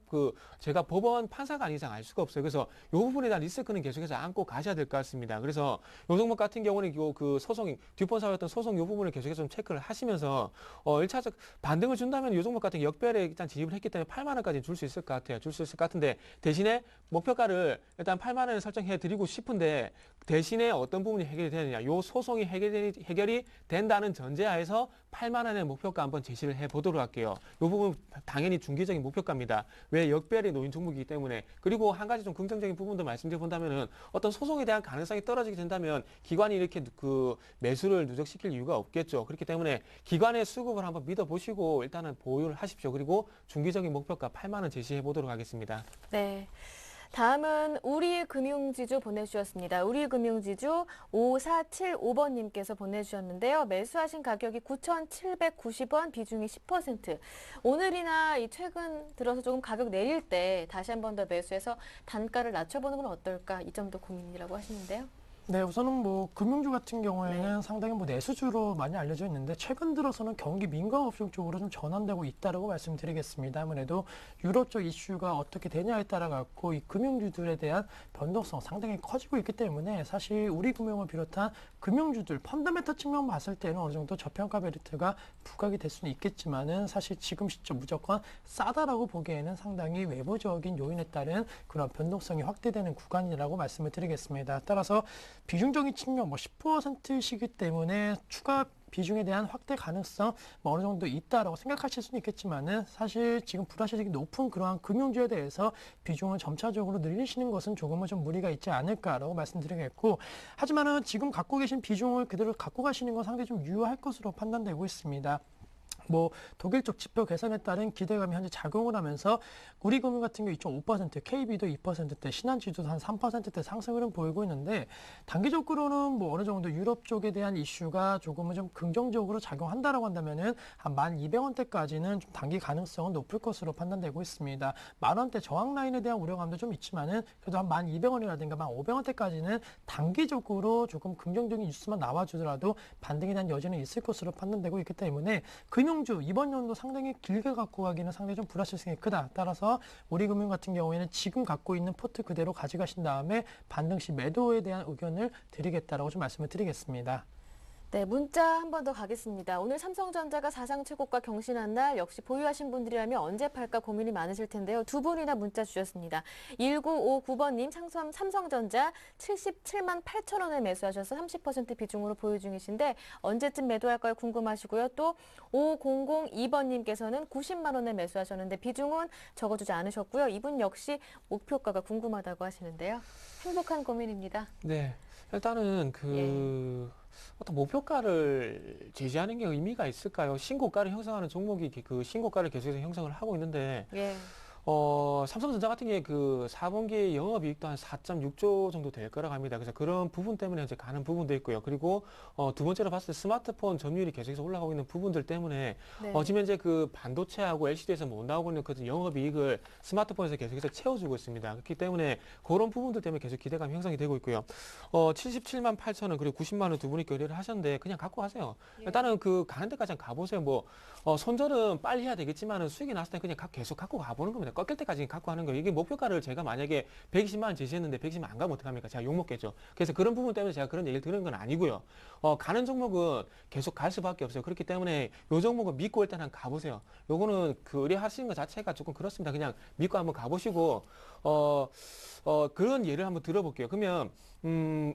제가 법원 판사가 아닌 이상 알 수가 없어요. 그래서 요 부분에 대한 리스크는 계속해서 안고 가셔야 될 것 같습니다. 그래서 요 종목 같은 경우는 그 소송이 듀폰사였던 소송 요 부분을 계속해서 좀 체크를 하시면서 1차적 반등을 준다면 이 종목 같은 경우 역배에 일단 진입을 했기 때문에 8만 원까지 줄 수 있을 것 같아요. 줄 수 있을 것 같은데 대신에 목표가를 일단 8만 원을 설정해 드리고 싶은데 대신에 어떤 부분이 해결이 되느냐. 이 소송이 해결이 된다는 전제하에서 8만 원의 목표가 한번 제시를 해 보도록 할게요. 이 부분 당연히 중기적인 목표가입니다. 왜 역배에 놓인 종목이기 때문에. 그리고 한 가지 좀 긍정적인 부분도 말씀드려 본다면은 어떤 소송에 대한 가능성이 떨어지게 된다면 기관이 이렇게 그 매수를 누적시킬 이유가 없겠죠. 그렇기 때문에 기관의 수급을 한번 믿어보시고 일단은 보유를 하십시오. 그리고 중기적인 목표가 8만 원 제시해 보도록 하겠습니다. 네. 다음은 우리금융지주 보내주셨습니다. 우리금융지주 5475번님께서 보내주셨는데요. 매수하신 가격이 9,790원, 비중이 10%. 오늘이나 이 최근 들어서 조금 가격 내릴 때 다시 한 번 더 매수해서 단가를 낮춰보는 건 어떨까? 이 점도 고민이라고 하시는데요. 네, 우선은 뭐 금융주 같은 경우에는 상당히 뭐 내수주로 많이 알려져 있는데 최근 들어서는 경기 민감업종 쪽으로 좀 전환되고 있다라고 말씀드리겠습니다. 아무래도 유럽 쪽 이슈가 어떻게 되냐에 따라 갖고 이 금융주들에 대한 변동성 상당히 커지고 있기 때문에 사실 우리 금융을 비롯한 금융주들 펀더멘털 측면 봤을 때는 어느 정도 저평가 베리트가 부각이 될 수는 있겠지만은 사실 지금 시점 무조건 싸다라고 보기에는 상당히 외부적인 요인에 따른 그런 변동성이 확대되는 구간이라고 말씀을 드리겠습니다. 따라서 비중적인 측면 뭐 10%시기 때문에 추가 비중에 대한 확대 가능성 뭐 어느 정도 있다라고 생각하실 수는 있겠지만은 사실 지금 불확실성이 높은 그러한 금융주에 대해서 비중을 점차적으로 늘리시는 것은 조금은 좀 무리가 있지 않을까라고 말씀드리겠고, 하지만은 지금 갖고 계신 비중을 그대로 갖고 가시는 건 상당히 좀 유효할 것으로 판단되고 있습니다. 뭐 독일 쪽 지표 개선에 따른 기대감이 현재 작용을 하면서 우리금융 같은 경우 2.5%, KB도 2%대, 신한지주도 한 3%대 상승 흐름 보이고 있는데 단기적으로는 뭐 어느 정도 유럽 쪽에 대한 이슈가 조금은 좀 긍정적으로 작용한다라고 한다면은 한 12,200원대까지는 좀 단기 가능성은 높을 것으로 판단되고 있습니다. 10,000원대 저항 라인에 대한 우려감도 좀 있지만은 그래도 한 12,200원이라든가 15,000원대까지는 단기적으로 조금 긍정적인 뉴스만 나와주더라도 반등에 대한 여지는 있을 것으로 판단되고 있기 때문에 금융주 이번 연도 상당히 길게 갖고 가기는 상당히 좀 불확실성이 크다. 따라서 우리금융 같은 경우에는 지금 갖고 있는 포트 그대로 가져가신 다음에 반등 시 매도에 대한 의견을 드리겠다라고 좀 말씀을 드리겠습니다. 네, 문자 한 번 더 가겠습니다. 오늘 삼성전자가 사상 최고가 경신한 날 역시 보유하신 분들이라면 언제 팔까 고민이 많으실 텐데요. 두 분이나 문자 주셨습니다. 1959번님 삼성전자 77만 8천 원에 매수하셔서 30% 비중으로 보유 중이신데 언제쯤 매도할까요? 궁금하시고요. 또 5002번님께서는 90만 원에 매수하셨는데 비중은 적어주지 않으셨고요. 이분 역시 목표가가 궁금하다고 하시는데요. 행복한 고민입니다. 네. 일단은 어떤 목표가를 제시하는 게 의미가 있을까요? 신고가를 형성하는 종목이 그 신고가를 계속해서 형성을 하고 있는데, 예. 삼성전자 같은 경우에 그 4분기 영업이익도 한 4.6조 정도 될 거라고 합니다. 그래서 그런 부분 때문에 이제 가는 부분도 있고요. 그리고 두 번째로 봤을 때 스마트폰 점유율이 계속해서 올라가고 있는 부분들 때문에 네. 지금 현재 그 반도체하고 LCD에서 못 나오고 있는 그 영업이익을 스마트폰에서 계속해서 채워주고 있습니다. 그렇기 때문에 그런 부분들 때문에 계속 기대감이 형성이 되고 있고요. 77만 8천 원 그리고 90만 원 두 분이 거래를 하셨는데 그냥 갖고 가세요. 예. 일단은 그 가는 데까지 한번 가보세요. 뭐 손절은 빨리 해야 되겠지만은 수익이 났을 때 그냥 계속 갖고 가보는 겁니다. 꺾일 때까지 갖고 하는 거예요. 이게 목표가를 제가 만약에 120만 원 제시했는데 120만 안 가면 어떡합니까? 제가 욕먹겠죠. 그래서 그런 부분 때문에 제가 그런 얘기를 드리는 건 아니고요. 가는 종목은 계속 갈 수밖에 없어요. 그렇기 때문에 요 종목은 믿고 일단 한번 가보세요. 요거는 그 의뢰하시는 것 자체가 조금 그렇습니다. 그냥 믿고 한번 가보시고 그런 예를 한번 들어볼게요. 그러면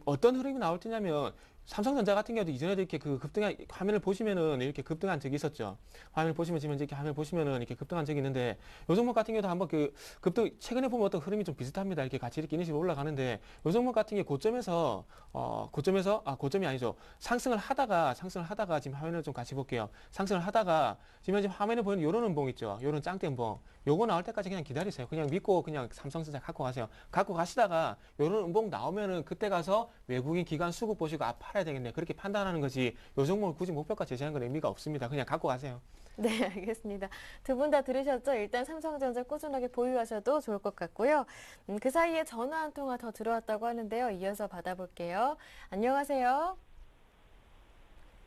어떤 흐름이 나올 테냐면 삼성전자 같은 경우도 이전에도 이렇게 그 급등한 화면을 보시면은 이렇게 급등한 적이 있었죠. 화면을 보시면 지금 이렇게 화면을 보시면은 이렇게 급등한 적이 있는데 요 종목 같은 경우도 한번 그 급등 최근에 보면 어떤 흐름이 좀 비슷합니다. 이렇게 같이 이렇게 이런 식으로 올라가는데 요 종목 같은 게 고점이 아니죠. 상승을 하다가 지금 화면을 좀 같이 볼게요. 상승을 하다가 지금 화면에 보이는 요런 음봉 있죠. 요런 짱대 음봉. 요거 나올 때까지 그냥 기다리세요. 그냥 믿고 그냥 삼성전자 갖고 가세요. 갖고 가시다가 요런 음봉 나오면은 그때 가서 외국인 기관 수급 보시고 팔아야 되겠네. 그렇게 판단하는 거지. 요 종목을 굳이 목표가 제시하는 건 의미가 없습니다. 그냥 갖고 가세요. 네, 알겠습니다. 두 분 다 들으셨죠? 일단 삼성전자 꾸준하게 보유하셔도 좋을 것 같고요. 그 사이에 전화 한 통화 더 들어왔다고 하는데요. 이어서 받아볼게요. 안녕하세요.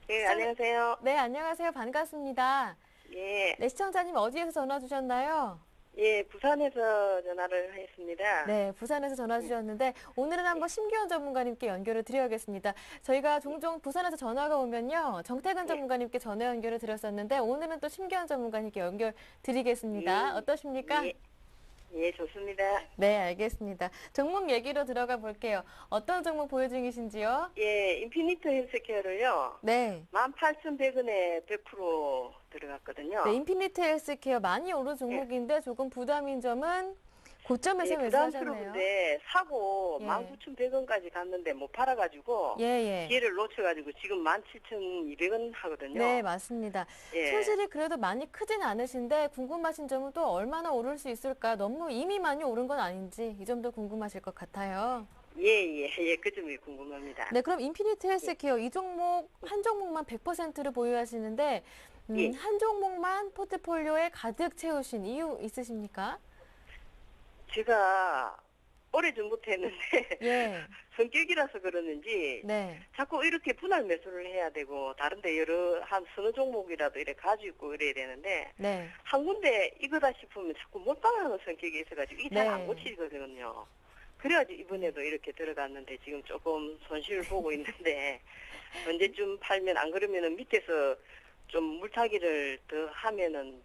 네, 안녕하세요. 네, 안녕하세요. 반갑습니다. 예, 네, 시청자님 어디에서 전화 주셨나요? 예, 부산에서 전화를 했습니다. 네, 부산에서 전화 주셨는데 오늘은 한번 심기원 전문가님께 연결을 드려야겠습니다. 저희가 종종 부산에서 전화가 오면요. 정태근 전문가님께 전화 연결을 드렸었는데 오늘은 또 심기원 전문가님께 연결 드리겠습니다. 어떠십니까? 예, 예, 좋습니다. 네, 알겠습니다. 종목 얘기로 들어가 볼게요. 어떤 종목 보유 중이신지요? 예, 인피니트 헬스케어를요, 네. 18,100원에 100% 들어갔거든요. 네, 인피니트 헬스케어 많이 오른 종목인데 조금 부담인 점은 고점에서 예, 매수하셨네요. 부담스러운데 사고 예. 19,100원까지 갔는데 못 팔아가지고 예, 예. 기회를 놓쳐가지고 지금 17,200원 하거든요. 네, 맞습니다. 예. 손실이 그래도 많이 크진 않으신데 궁금하신 점은 또 얼마나 오를 수 있을까? 너무 이미 많이 오른 건 아닌지 이 점도 궁금하실 것 같아요. 예, 그 점이 궁금합니다. 네, 그럼 인피니트 헬스케어 이 종목 한 종목만 100%를 보유하시는데 예. 한 종목만 포트폴리오에 가득 채우신 이유 있으십니까? 제가 오래전부터 했는데 예. 성격이라서 그러는지 네. 자꾸 이렇게 분할 매수를 해야 되고 다른데 한 서너 종목이라도 이렇게 가지고 있고 이래야 되는데 네. 한 군데 이거다 싶으면 자꾸 몰빵하는 성격이 있어가지고 이게 잘 안 네. 고치거든요. 그래가지고 이번에도 이렇게 들어갔는데 지금 조금 손실을 보고 있는데 언제쯤 팔면 안 그러면은 밑에서 좀 물타기를 더 하면은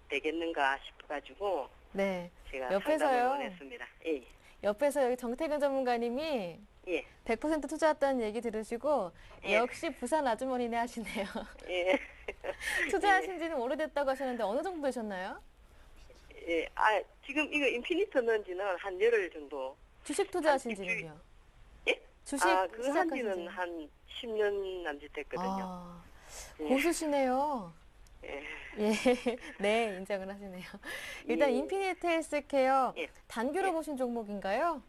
되겠는가 싶어가지고 네. 제가 옆에서요? 상담을 원했습니다. 예. 옆에서 여기 정태근 전문가님이 예. 100% 투자했다는 얘기 들으시고 예. 역시 부산 아주머니네 하시네요. 예. 투자하신 지는 오래됐다고 하셨는데 어느 정도 되셨나요? 예. 아, 지금 이거 인피니트 넣은 지는 한 열흘 정도. 주식 투자하신 지는요? 예? 주식 아, 그 한 시작하신 지는 지는? 한 10년 남짓 됐거든요. 아, 예. 고수시네요. 예. 예, 네, 인정을 하시네요. 일단 예. 인피니트 헬스케어 예. 단기로 예. 보신 종목인가요?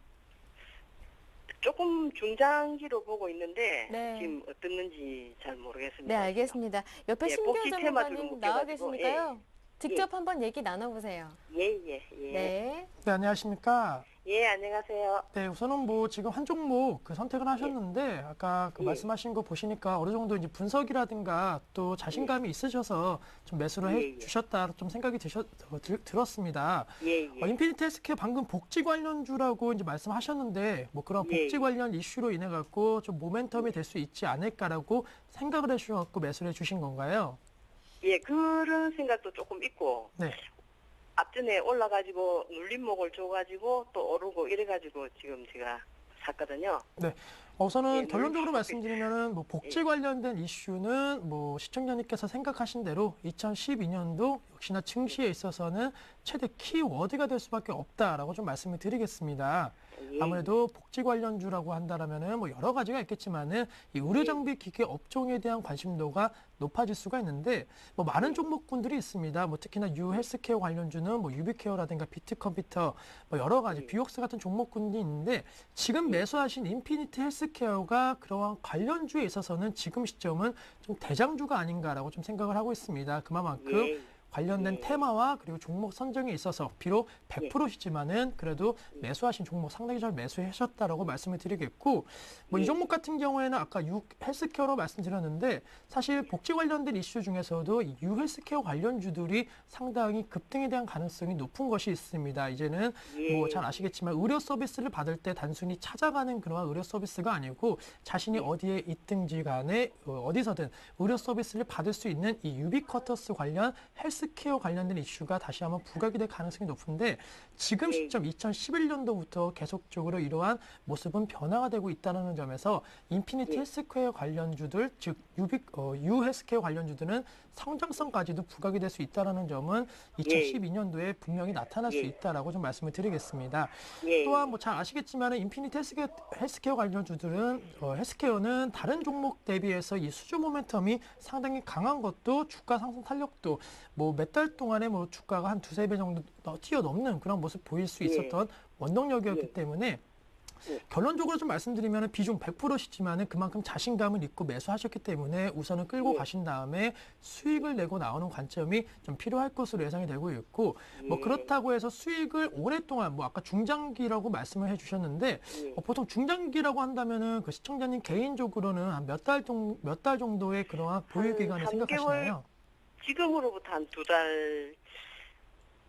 조금 중장기로 보고 있는데 네. 지금 어떻는지 잘 모르겠습니다. 네, 알겠습니다. 옆에 예, 신기현 복지 테마주로 전문가님 나와 묶여가지고, 계시니까요. 직접 한번 얘기 나눠보세요. 예, 예. 네. 네, 안녕하십니까? 예, 안녕하세요. 네, 우선은 뭐 지금 한 종목 그 선택을 하셨는데 아까 그 예. 말씀하신 거 보시니까 어느 정도 이제 분석이라든가 또 자신감이 있으셔서 좀 매수를 예, 해 주셨다 좀 생각이 들었습니다. 예, 예. 인피니트 헬스케어 방금 복지 관련주라고 이제 말씀하셨는데 뭐 그런 예, 복지 예. 관련 이슈로 인해 갖고 좀 모멘텀이 될 수 있지 않을까라고 생각을 해 주셔 갖고 매수를 해 주신 건가요? 예, 그런 생각도 조금 있고 네. 앞전에 올라가지고 눌림목을 줘가지고 또 오르고 이래가지고 지금 제가 샀거든요. 우선은 예, 결론적으로 늘- 말씀드리면은 뭐 복지 예. 관련된 이슈는 뭐 시청자님께서 생각하신 대로 2012년도 역시나 증시에 있어서는 최대 키워드가 될 수밖에 없다라고 좀 말씀을 드리겠습니다. 예. 아무래도 복지 관련주라고 한다라면은 뭐 여러 가지가 있겠지만은 이 의료 장비 기계 업종에 대한 관심도가 높아질 수가 있는데 뭐 많은 종목군들이 있습니다. 뭐 특히나 유 헬스케어 관련주는 뭐 유비케어라든가 비트컴퓨터 뭐 여러 가지 비옥스 같은 종목군들이 있는데 지금 매수하신 인피니트 헬스케어가 그러한 관련주에 있어서는 지금 시점은 좀 대장주가 아닌가라고 좀 생각을 하고 있습니다. 그만큼 예. 관련된 예. 테마와 그리고 종목 선정에 있어서 비록 100%시지만은 그래도 매수하신 종목 상당히 잘 매수하셨다라고 말씀을 드리겠고 뭐 이 종목 같은 경우에는 아까 유 헬스케어로 말씀드렸는데 사실 복지 관련된 이슈 중에서도 이 유 헬스케어 관련주들이 상당히 급등에 대한 가능성이 높은 것이 있습니다. 이제는 뭐 잘 아시겠지만 의료 서비스를 받을 때 단순히 찾아가는 그러한 의료 서비스가 아니고 자신이 어디에 있든지 간에 어디서든 의료 서비스를 받을 수 있는 이 유비쿼터스 관련 헬스케어 관련된 이슈가 다시 한번 부각이 될 가능성이 높은데 지금 시점 2011년도부터 계속적으로 이러한 모습은 변화가 되고 있다는 점에서 인피니트 헬스케어 관련주들 즉 유 헬스케어 관련주들은 성장성까지도 부각이 될 수 있다는 점은 2012년도에 분명히 나타날 수 있다라고 좀 말씀을 드리겠습니다. 예. 또한 뭐 잘 아시겠지만 인피니트 헬스케어 관련주들은 헬스케어는 다른 종목 대비해서 이 수주 모멘텀이 상당히 강한 것도 주가 상승 탄력도 뭐 몇 달 동안에 뭐 주가가 한 두세 배 정도 뛰어넘는 그런 모습 보일 수 있었던 원동력이었기 때문에 결론적으로 좀 말씀드리면 비중 100%시지만은 그만큼 자신감을 잊고 매수하셨기 때문에 우선은 끌고 가신 다음에 수익을 내고 나오는 관점이 좀 필요할 것으로 예상이 되고 있고 뭐 그렇다고 해서 수익을 오랫동안 뭐 아까 중장기라고 말씀을 해주셨는데 보통 중장기라고 한다면은 그 시청자님 개인적으로는 한 몇 달 정도의 그러한 보유 기간을 3개월? 생각하시나요? 지금으로부터 한 두 달.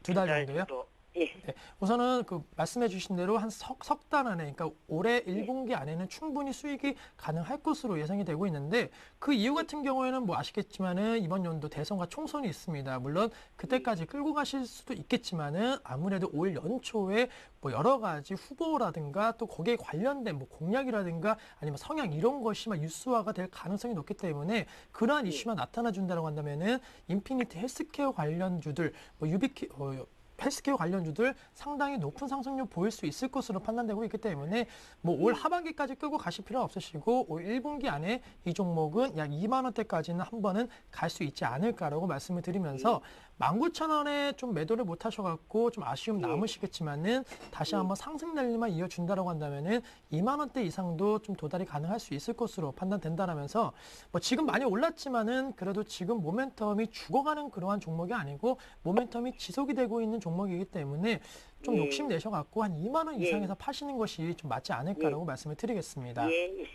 두 달 정도요? 예. 네, 우선은 그 말씀해 주신 대로 한 석 달 안에, 그러니까 올해 1분기 안에는 충분히 수익이 가능할 것으로 예상이 되고 있는데 그 이유 같은 경우에는 뭐 아시겠지만은 이번 연도 대선과 총선이 있습니다. 물론 그때까지 끌고 가실 수도 있겠지만은 아무래도 올 연초에 뭐 여러 가지 후보라든가 또 거기에 관련된 뭐 공약이라든가 아니면 성향 이런 것이 막 뉴스화가 될 가능성이 높기 때문에 그러한 이슈만 나타나 준다고 한다면은 인피니트 헬스케어 관련주들 뭐 헬스케어 관련주들 상당히 높은 상승률 보일 수 있을 것으로 판단되고 있기 때문에 뭐 올 하반기까지 끌고 가실 필요 없으시고 올 1분기 안에 이 종목은 약 2만 원대까지는 한 번은 갈 수 있지 않을까라고 말씀을 드리면서 19,000원에 좀 매도를 못 하셔갖고 좀 아쉬움 남으시겠지만은 다시 한번 상승 랠리만 이어준다라고 한다면은 2만 원대 이상도 좀 도달이 가능할 수 있을 것으로 판단된다라면서 뭐 지금 많이 올랐지만은 그래도 지금 모멘텀이 죽어가는 그러한 종목이 아니고 모멘텀이 지속이 되고 있는 종목이기 때문에 좀 예. 욕심 내셔갖고 한 2만 원 예. 이상에서 파시는 것이 좀 맞지 않을까라고 말씀을 드리겠습니다. 예.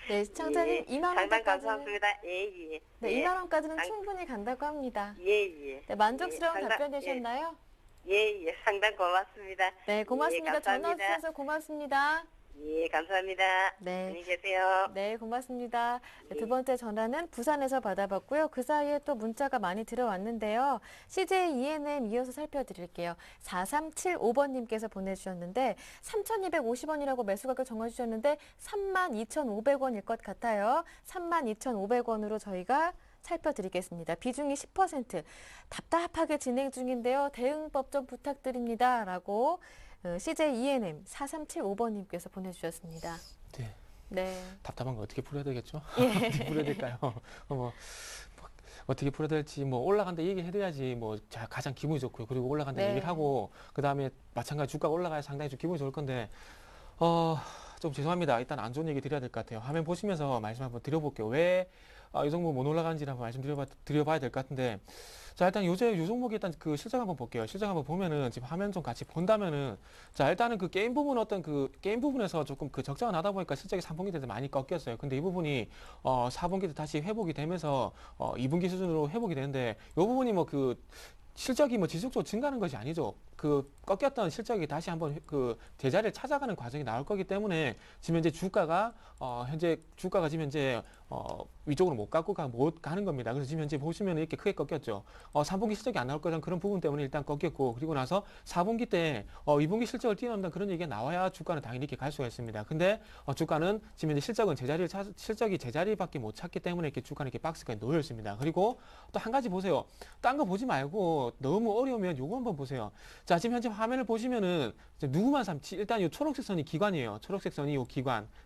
네, 시청자님 2만 상담 원까지는 감사합니다. 예. 네, 예. 2만 원까지는 상- 충분히 간다고 합니다. 예. 네, 만족스러운 상담- 답변 되셨나요? 예. 상담 고맙습니다. 네, 고맙습니다. 예, 전화 감사합니다. 주셔서 고맙습니다. 예, 감사합니다. 네. 안녕히 계세요. 네, 고맙습니다. 네, 두 번째 전화는 부산에서 받아봤고요. 그 사이에 또 문자가 많이 들어왔는데요. CJ E&M 이어서 살펴드릴게요. 4375번님께서 보내주셨는데 3,250원이라고 매수 가격 정해주셨는데 32,500원일 것 같아요. 32,500원으로 저희가 살펴드리겠습니다. 비중이 10%. 답답하게 진행 중인데요. 대응법 좀 부탁드립니다. 라고 CJ E&M 4375번님께서 보내주셨습니다. 네. 네. 답답한 거 어떻게 풀어야 되겠죠? 예. 어떻게 풀어야 될까요? 뭐 어떻게 풀어야 될지 뭐 올라간다 얘기해드려야지 뭐 가장 기분이 좋고요. 그리고 올라간다 네. 얘기를 하고 그 다음에 마찬가지 주가가 올라가야 상당히 좀 기분이 좋을 건데 좀 죄송합니다. 일단 안 좋은 얘기 드려야 될 것 같아요. 화면 보시면서 말씀 한번 드려볼게요. 왜 이 종목 못 올라가는지를 한번 드려봐야 될 것 같은데 자 일단 요 종목이 일단 그 실적 한번 볼게요. 실적 한번 보면은 지금 화면 좀 같이 본다면은 자 일단은 그 게임 부분 어떤 그 게임 부분에서 조금 그 적자가 나다 보니까 실적이 3분기 때 많이 꺾였어요. 근데 이 부분이 4분기 때 다시 회복이 되면서 2분기 수준으로 회복이 되는데 이 부분이 뭐 그 실적이 뭐 지속적으로 증가하는 것이 아니죠. 그 꺾였던 실적이 다시 한번 그 제자리를 찾아가는 과정이 나올 거기 때문에 지금 현재 주가가 지금 현재 위쪽으로 못 가는 겁니다. 그래서 지금 현재 보시면 이렇게 크게 꺾였죠. 3분기 실적이 안 나올 거라는 그런 부분 때문에 일단 꺾였고 그리고 나서 4분기 때 2분기 실적을 뛰어넘는 그런 얘기가 나와야 주가는 당연히 이렇게 갈 수가 있습니다. 근데 주가는 지금 현재 실적이 제자리밖에 못 찾기 때문에 이렇게 주가는 이렇게 박스가 놓여 있습니다. 그리고 또 한 가지 보세요. 딴 거 보지 말고 너무 어려우면 요거 한번 보세요. 자, 지금 현재 화면을 보시면은 누구만 일단 이 초록색 선이 기관이에요. 초록색 선이 이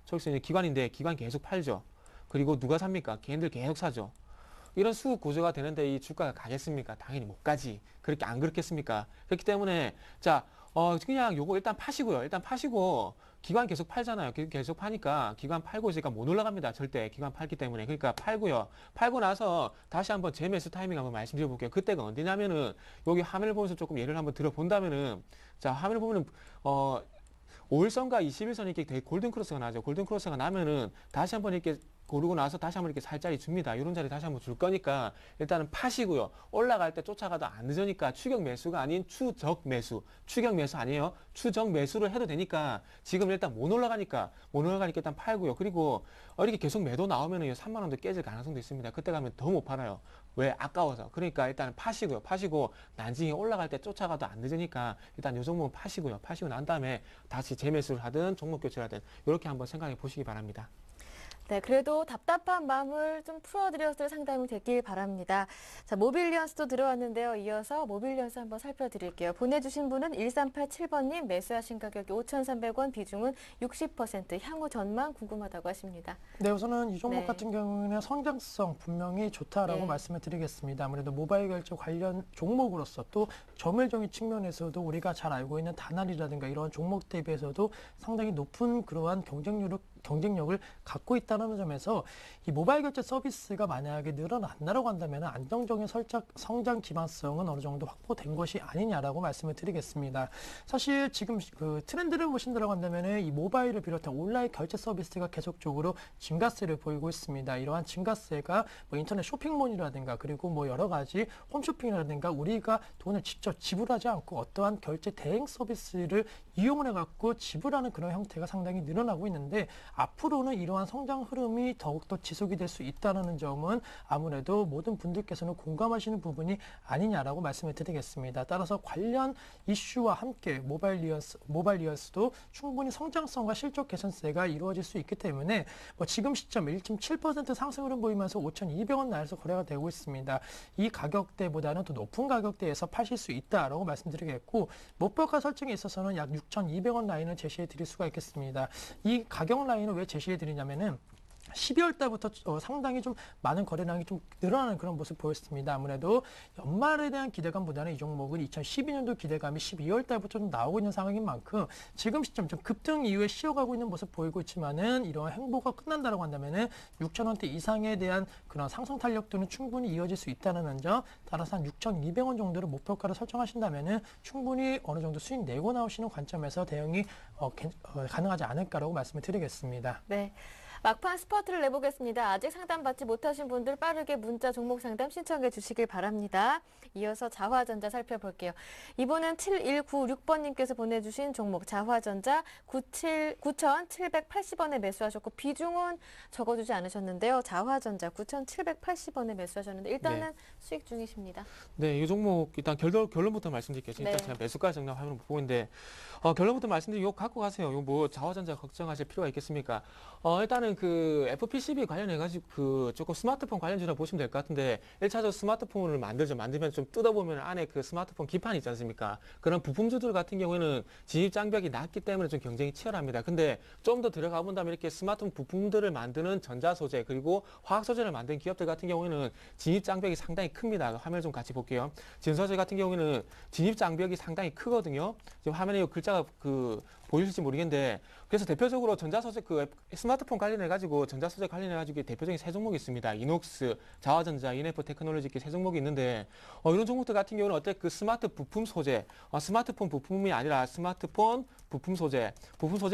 초록색 선이 기관인데 기관 계속 팔죠. 그리고 누가 삽니까? 개인들 계속 사죠. 이런 수급 구조가 되는데 이 주가가 가겠습니까? 당연히 못 가지. 그렇게 안 그렇겠습니까? 그렇기 때문에 자, 그냥 요거 일단 파시고요. 일단 파시고 기관 계속 팔잖아요. 계속 파니까 기관 팔고 있으니까 못 올라갑니다. 절대 기관 팔기 때문에. 그러니까 팔고요. 팔고 나서 다시 한번 재매수 타이밍 한번 말씀드려 볼게요. 그때가 언제냐면은 여기 화면을 보면서 조금 예를 한번 들어본다면은 자, 화면을 보면은 5일선과 21선이 이렇게 골든 크로스가 나죠. 골든 크로스가 나면은 다시 한번 이렇게 고르고 나서 다시 한번 이렇게 살짜리 줍니다. 이런 자리 다시 한번 줄 거니까 일단은 파시고요. 올라갈 때 쫓아가도 안 늦으니까 추격 매수가 아닌 추적 매수. 추격 매수 아니에요. 추적 매수를 해도 되니까 지금 일단 못 올라가니까 일단 팔고요. 그리고 이렇게 계속 매도 나오면은 3만 원도 깨질 가능성도 있습니다. 그때 가면 더 못 팔아요. 왜? 아까워서. 그러니까 일단은 파시고요. 파시고 나중에 올라갈 때 쫓아가도 안 늦으니까 일단 요 종목은 파시고요. 파시고 난 다음에 다시 재매수를 하든 종목 교체를 하든 이렇게 한번 생각해 보시기 바랍니다. 네, 그래도 답답한 마음을 좀 풀어드렸을 상담이 됐길 바랍니다. 자, 모빌리언스도 들어왔는데요. 이어서 모빌리언스 한번 살펴드릴게요. 보내주신 분은 1387번님, 매수하신 가격이 5,300원, 비중은 60%, 향후 전망 궁금하다고 하십니다. 네, 우선은 이 종목 네. 같은 경우는 성장성 분명히 좋다라고 네. 말씀을 드리겠습니다. 아무래도 모바일 결제 관련 종목으로서 또 점유율적인 측면에서도 우리가 잘 알고 있는 다날이라든가 이런 종목 대비해서도 상당히 높은 그러한 경쟁력을 갖고 있다는 점에서 이 모바일 결제 서비스가 만약에 늘어난다고 한다면 안정적인 성장 기반성은 어느 정도 확보된 것이 아니냐라고 말씀을 드리겠습니다. 사실 지금 그 트렌드를 보신다고 한다면 이 모바일을 비롯한 온라인 결제 서비스가 계속적으로 증가세를 보이고 있습니다. 이러한 증가세가 뭐 인터넷 쇼핑몰이라든가 그리고 뭐 여러 가지 홈쇼핑이라든가 우리가 돈을 직접 지불하지 않고 어떠한 결제 대행 서비스를 이용을 해갖고 지불하는 그런 형태가 상당히 늘어나고 있는데 앞으로는 이러한 성장 흐름이 더욱더 지속이 될 수 있다는 점은 아무래도 모든 분들께서는 공감하시는 부분이 아니냐라고 말씀을 드리겠습니다. 따라서 관련 이슈와 함께 모바일 리얼스도 충분히 성장성과 실적 개선세가 이루어질 수 있기 때문에 뭐 지금 시점 1.7% 상승 흐름 보이면서 5,200원 나에서 거래가 되고 있습니다. 이 가격대보다는 더 높은 가격대에서 파실 수 있다라고 말씀드리겠고 목표가 설정에 있어서는 약 6,200원 라인을 제시해 드릴 수가 있겠습니다. 이 가격 라인을 왜 제시해 드리냐면은 12월 달부터 상당히 좀 많은 거래량이 좀 늘어나는 그런 모습 보였습니다. 아무래도 연말에 대한 기대감보다는 이 종목은 2012년도 기대감이 12월 달부터 좀 나오고 있는 상황인 만큼 지금 시점 좀 급등 이후에 쉬어가고 있는 모습 보이고 있지만은 이러한 행보가 끝난다라고 한다면은 6,000원대 이상에 대한 그런 상승 탄력도는 충분히 이어질 수 있다는 점, 따라서 한 6,200원 정도를 목표가를 설정하신다면은 충분히 어느 정도 수익 내고 나오시는 관점에서 대응이 가능하지 않을까라고 말씀을 드리겠습니다. 네. 막판 스퍼트를 내보겠습니다. 아직 상담받지 못하신 분들 빠르게 문자 종목 상담 신청해 주시길 바랍니다. 이어서 자화전자 살펴볼게요. 이번엔 7196번님께서 보내주신 종목 자화전자 9,780원에 매수하셨고 비중은 적어주지 않으셨는데요. 자화전자 9,780원에 매수하셨는데 일단은 수익 중이십니다. 네, 이 종목 일단 결론부터 말씀드릴게요. 일단 네. 제가 매수가 정답 화면을 보고 있는데 결론부터 말씀드리면 이거 갖고 가세요. 이거 뭐 자화전자 걱정하실 필요가 있겠습니까? 일단은 그 FPCB 관련해가지고 그 조금 스마트폰 관련주라 보시면 될 것 같은데 1차적으로 스마트폰을 만들면 좀 뜯어보면 안에 그 스마트폰 기판 있지 않습니까? 그런 부품주들 같은 경우에는 진입 장벽이 낮기 때문에 좀 경쟁이 치열합니다. 근데 좀 더 들어가 본다면 이렇게 스마트폰 부품들을 만드는 전자 소재 그리고 화학 소재를 만드는 기업들 같은 경우에는 진입 장벽이 상당히 큽니다. 화면을 좀 같이 볼게요. 진서재 같은 경우에는 진입 장벽이 상당히 크거든요. 지금 화면에 글자가 보이실지 모르겠는데 그래서 대표적으로 전자소재 스마트폰 관련해가지고 전자소재 관련해가지고 대표적인 세 종목이 있습니다. 이녹스, 자화전자, 이네프 테크놀로지 이렇게 세 종목이 있는데 이런 종목들 같은 경우는 어때 그 스마트 부품 소재, 스마트폰 부품이 아니라 스마트폰 부품 소재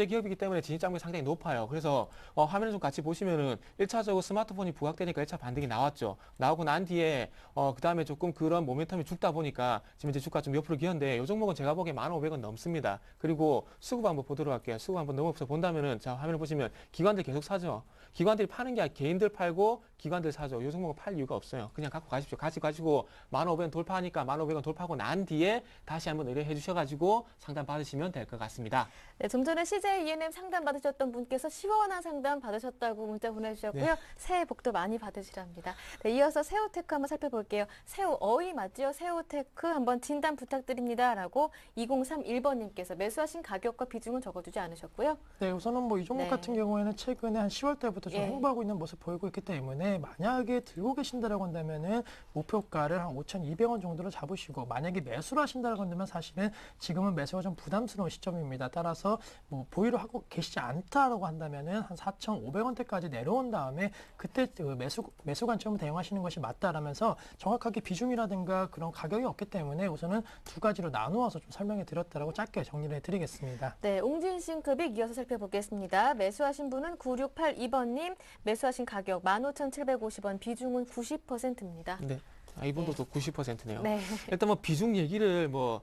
기업이기 때문에 진입 장벽이 상당히 높아요. 그래서 화면을 좀 같이 보시면은 1차적으로 스마트폰이 부각되니까 1차 반등이 나왔죠. 나오고 난 뒤에 그 다음에 조금 그런 모멘텀이 죽다 보니까 지금 이제 주가 좀 옆으로 기었는데 이 종목은 제가 보기에 1,500원 넘습니다. 그리고 수급 한번 보도록 할게요. 수급 한번 넘어서 본다면은 자 화면을 보시면 기관들 계속 사죠. 기관들이 파는 게 아니라 개인들 팔고 기관들 사죠. 이 종목은 팔 이유가 없어요. 그냥 갖고 가십시오. 가지고 1,500원 돌파하니까 1,500원 돌파하고 난 뒤에 다시 한번 의뢰해 주셔가지고 상담 받으시면 될 것 같습니다. 네, 좀 전에 CJ ENM 상담 받으셨던 분께서 시원한 상담 받으셨다고 문자 보내주셨고요. 네. 새해 복도 많이 받으시랍니다. 네, 이어서 새우테크 한번 살펴볼게요. 새우 어이 맞지요? 새우테크 한번 진단 부탁드립니다. 라고 2031번님께서 매수하신 가격과 비중은 적어주지 않으셨고요. 네, 우선은 뭐 이 종목 네. 같은 경우에는 최근에 한 10월 달부터 좀 예. 홍보하고 있는 모습 보이고 있기 때문에 만약에 들고 계신다라고 한다면은 목표가를 한 5,200원 정도로 잡으시고 만약에 매수를 하신다라고 한다면 사실은 지금은 매수가 좀 부담스러운 시점입니다. 따라서 뭐 보유를 하고 계시지 않다라고 한다면은 한 4,500원대까지 내려온 다음에 그때 그 매수 관점을 대응하시는 것이 맞다라면서 정확하게 비중이라든가 그런 가격이 없기 때문에 우선은 두 가지로 나누어서 좀 설명해 드렸다라고 짧게 정리를 해드리겠습니다. 네, 옹진싱크빅 이어서 살펴보겠습니다. 매수하신 분은 9682번님, 매수하신 가격 15,750원, 비중은 90%입니다. 네. 이분도 또 90%네요. 네. 일단 뭐 비중 얘기를 뭐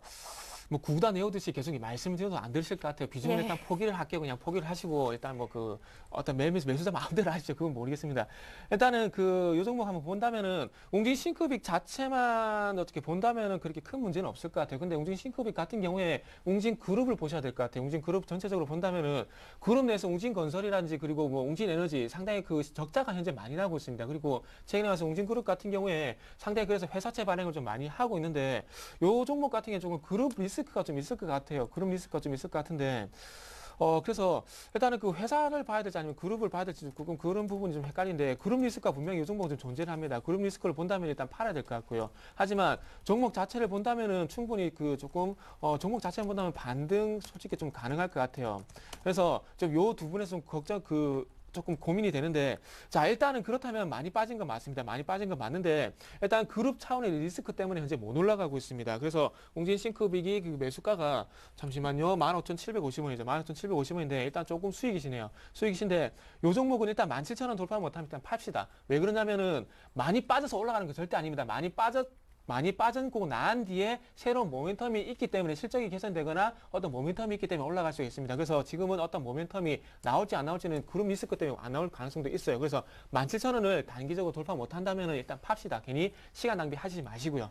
구다 내오듯이 계속 말씀드려도 안 들으실 것 같아요. 비중을 네. 일단 포기를 할게요. 그냥 포기를 하시고 일단 뭐 그 어떤 매수자 마음대로 하시죠. 그건 모르겠습니다. 일단은 요 종목 한번 본다면은 웅진싱크빅 자체만 어떻게 본다면은 그렇게 큰 문제는 없을 것 같아요. 근데 웅진싱크빅 같은 경우에 웅진그룹을 보셔야 될 것 같아요. 웅진그룹 전체적으로 본다면은 그룹 내에서 웅진건설이라든지 그리고 뭐 웅진에너지 상당히 그 적자가 현재 많이 나고 있습니다. 그리고 최근에 와서 웅진그룹 같은 경우에 상당히 그래서 회사채 발행을 좀 많이 하고 있는데 요 종목 같은 경우에 조금 그룹 리스크가 좀 있을 것 같아요. 그룹 리스크가 좀 있을 것 같은데 그래서 일단은 그 회사를 봐야 될지 아니면 그룹을 봐야 될지 조금 그런 부분이 좀 헷갈리는데 그룹 리스크가 분명히 이 종목은 좀 존재를 합니다. 그룹 리스크를 본다면 일단 팔아야 될 것 같고요. 하지만 종목 자체를 본다면은 충분히 그 조금 종목 자체를 본다면 반등 솔직히 좀 가능할 것 같아요. 그래서 좀 요 두 분에서 좀 조금 고민이 되는데 자 일단은 그렇다면 많이 빠진 건 맞습니다. 많이 빠진 건 맞는데 일단 그룹 차원의 리스크 때문에 현재 못 올라가고 있습니다. 그래서 웅진싱크빅이 그 매수가가 잠시만요. 15,750원이죠. 15,750원인데 일단 조금 수익이시네요. 수익이신데 요 종목은 일단 17,000원 돌파 못하면 일단 팝시다. 왜 그러냐면은 많이 빠져서 올라가는 거 절대 아닙니다. 많이 빠졌고 난 뒤에 새로운 모멘텀이 있기 때문에 실적이 개선되거나 어떤 모멘텀이 있기 때문에 올라갈 수 있습니다. 그래서 지금은 어떤 모멘텀이 나올지 안 나올지는 그룹 리스크 때문에 안 나올 가능성도 있어요. 그래서 17,000원을 단기적으로 돌파 못한다면 일단 팝시다. 괜히 시간 낭비하시지 마시고요.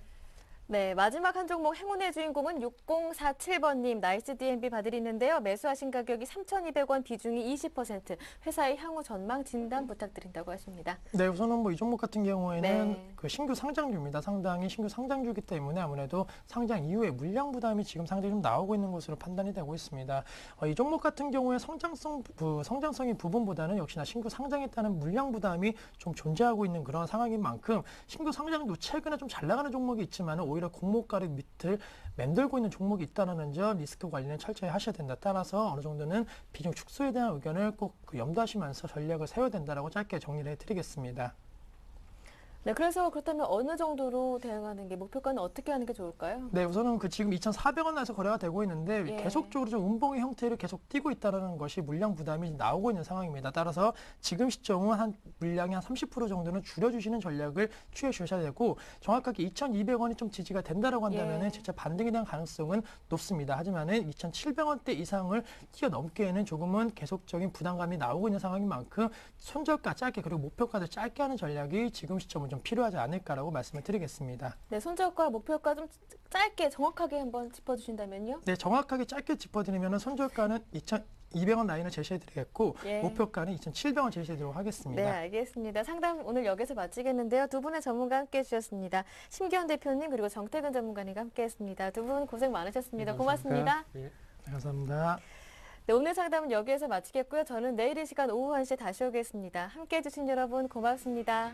네, 마지막 한 종목 행운의 주인공은 6047번님 나이스 DNB 봐드리는데요. 매수하신 가격이 3,200원, 비중이 20%, 회사의 향후 전망 진단 부탁드린다고 하십니다. 네, 우선은 뭐 이 종목 같은 경우에는 네. 그 신규 상장주입니다. 상당히 신규 상장주이기 때문에 아무래도 상장 이후에 물량 부담이 지금 상당히 좀 나오고 있는 것으로 판단이 되고 있습니다. 이 종목 같은 경우에 성장성의 부분보다는 역시나 신규 상장에 따른 물량 부담이 좀 존재하고 있는 그런 상황인 만큼 신규 상장도 최근에 좀 잘 나가는 종목이 있지만 오히려 공모가를 밑을 맴돌고 있는 종목이 있다는 점 리스크 관리는 철저히 하셔야 된다. 따라서 어느 정도는 비중 축소에 대한 의견을 꼭 염두하시면서 전략을 세워야 된다라고 짧게 정리를 해드리겠습니다. 네, 그래서 그렇다면 어느 정도로 대응하는 게 목표가는 어떻게 하는 게 좋을까요? 네, 우선은 그 지금 2,400원 내에서 거래가 되고 있는데 예. 계속적으로 좀 음봉의 형태를 계속 띄고 있다는 것이 물량 부담이 나오고 있는 상황입니다. 따라서 지금 시점은 한 물량이 한 30% 정도는 줄여주시는 전략을 취해 주셔야 되고 정확하게 2,200원이 좀 지지가 된다라고 한다면은 예. 진짜 반등에 대한 가능성은 높습니다. 하지만은 2,700원대 이상을 뛰어넘기에는 조금은 계속적인 부담감이 나오고 있는 상황인 만큼 손절가 짧게 그리고 목표가도 짧게 하는 전략이 지금 시점은 좀 필요하지 않을까라고 말씀을 드리겠습니다. 네, 손절가, 목표가 좀 짧게 정확하게 한번 짚어주신다면요. 네, 정확하게 짧게 짚어드리면 손절가는 2,200원 라인을 제시해드리겠고 예. 목표가는 2,700원 제시해드리도록 하겠습니다. 네, 알겠습니다. 상담 오늘 여기서 마치겠는데요. 두 분의 전문가 함께해 주셨습니다. 심기현 대표님 그리고 정태근 전문가님과 함께했습니다. 두 분 고생 많으셨습니다. 네, 고맙습니다. 예. 네, 감사합니다. 네, 오늘 상담은 여기에서 마치겠고요. 저는 내일 이 시간 오후 1시에 다시 오겠습니다. 함께해 주신 여러분 고맙습니다.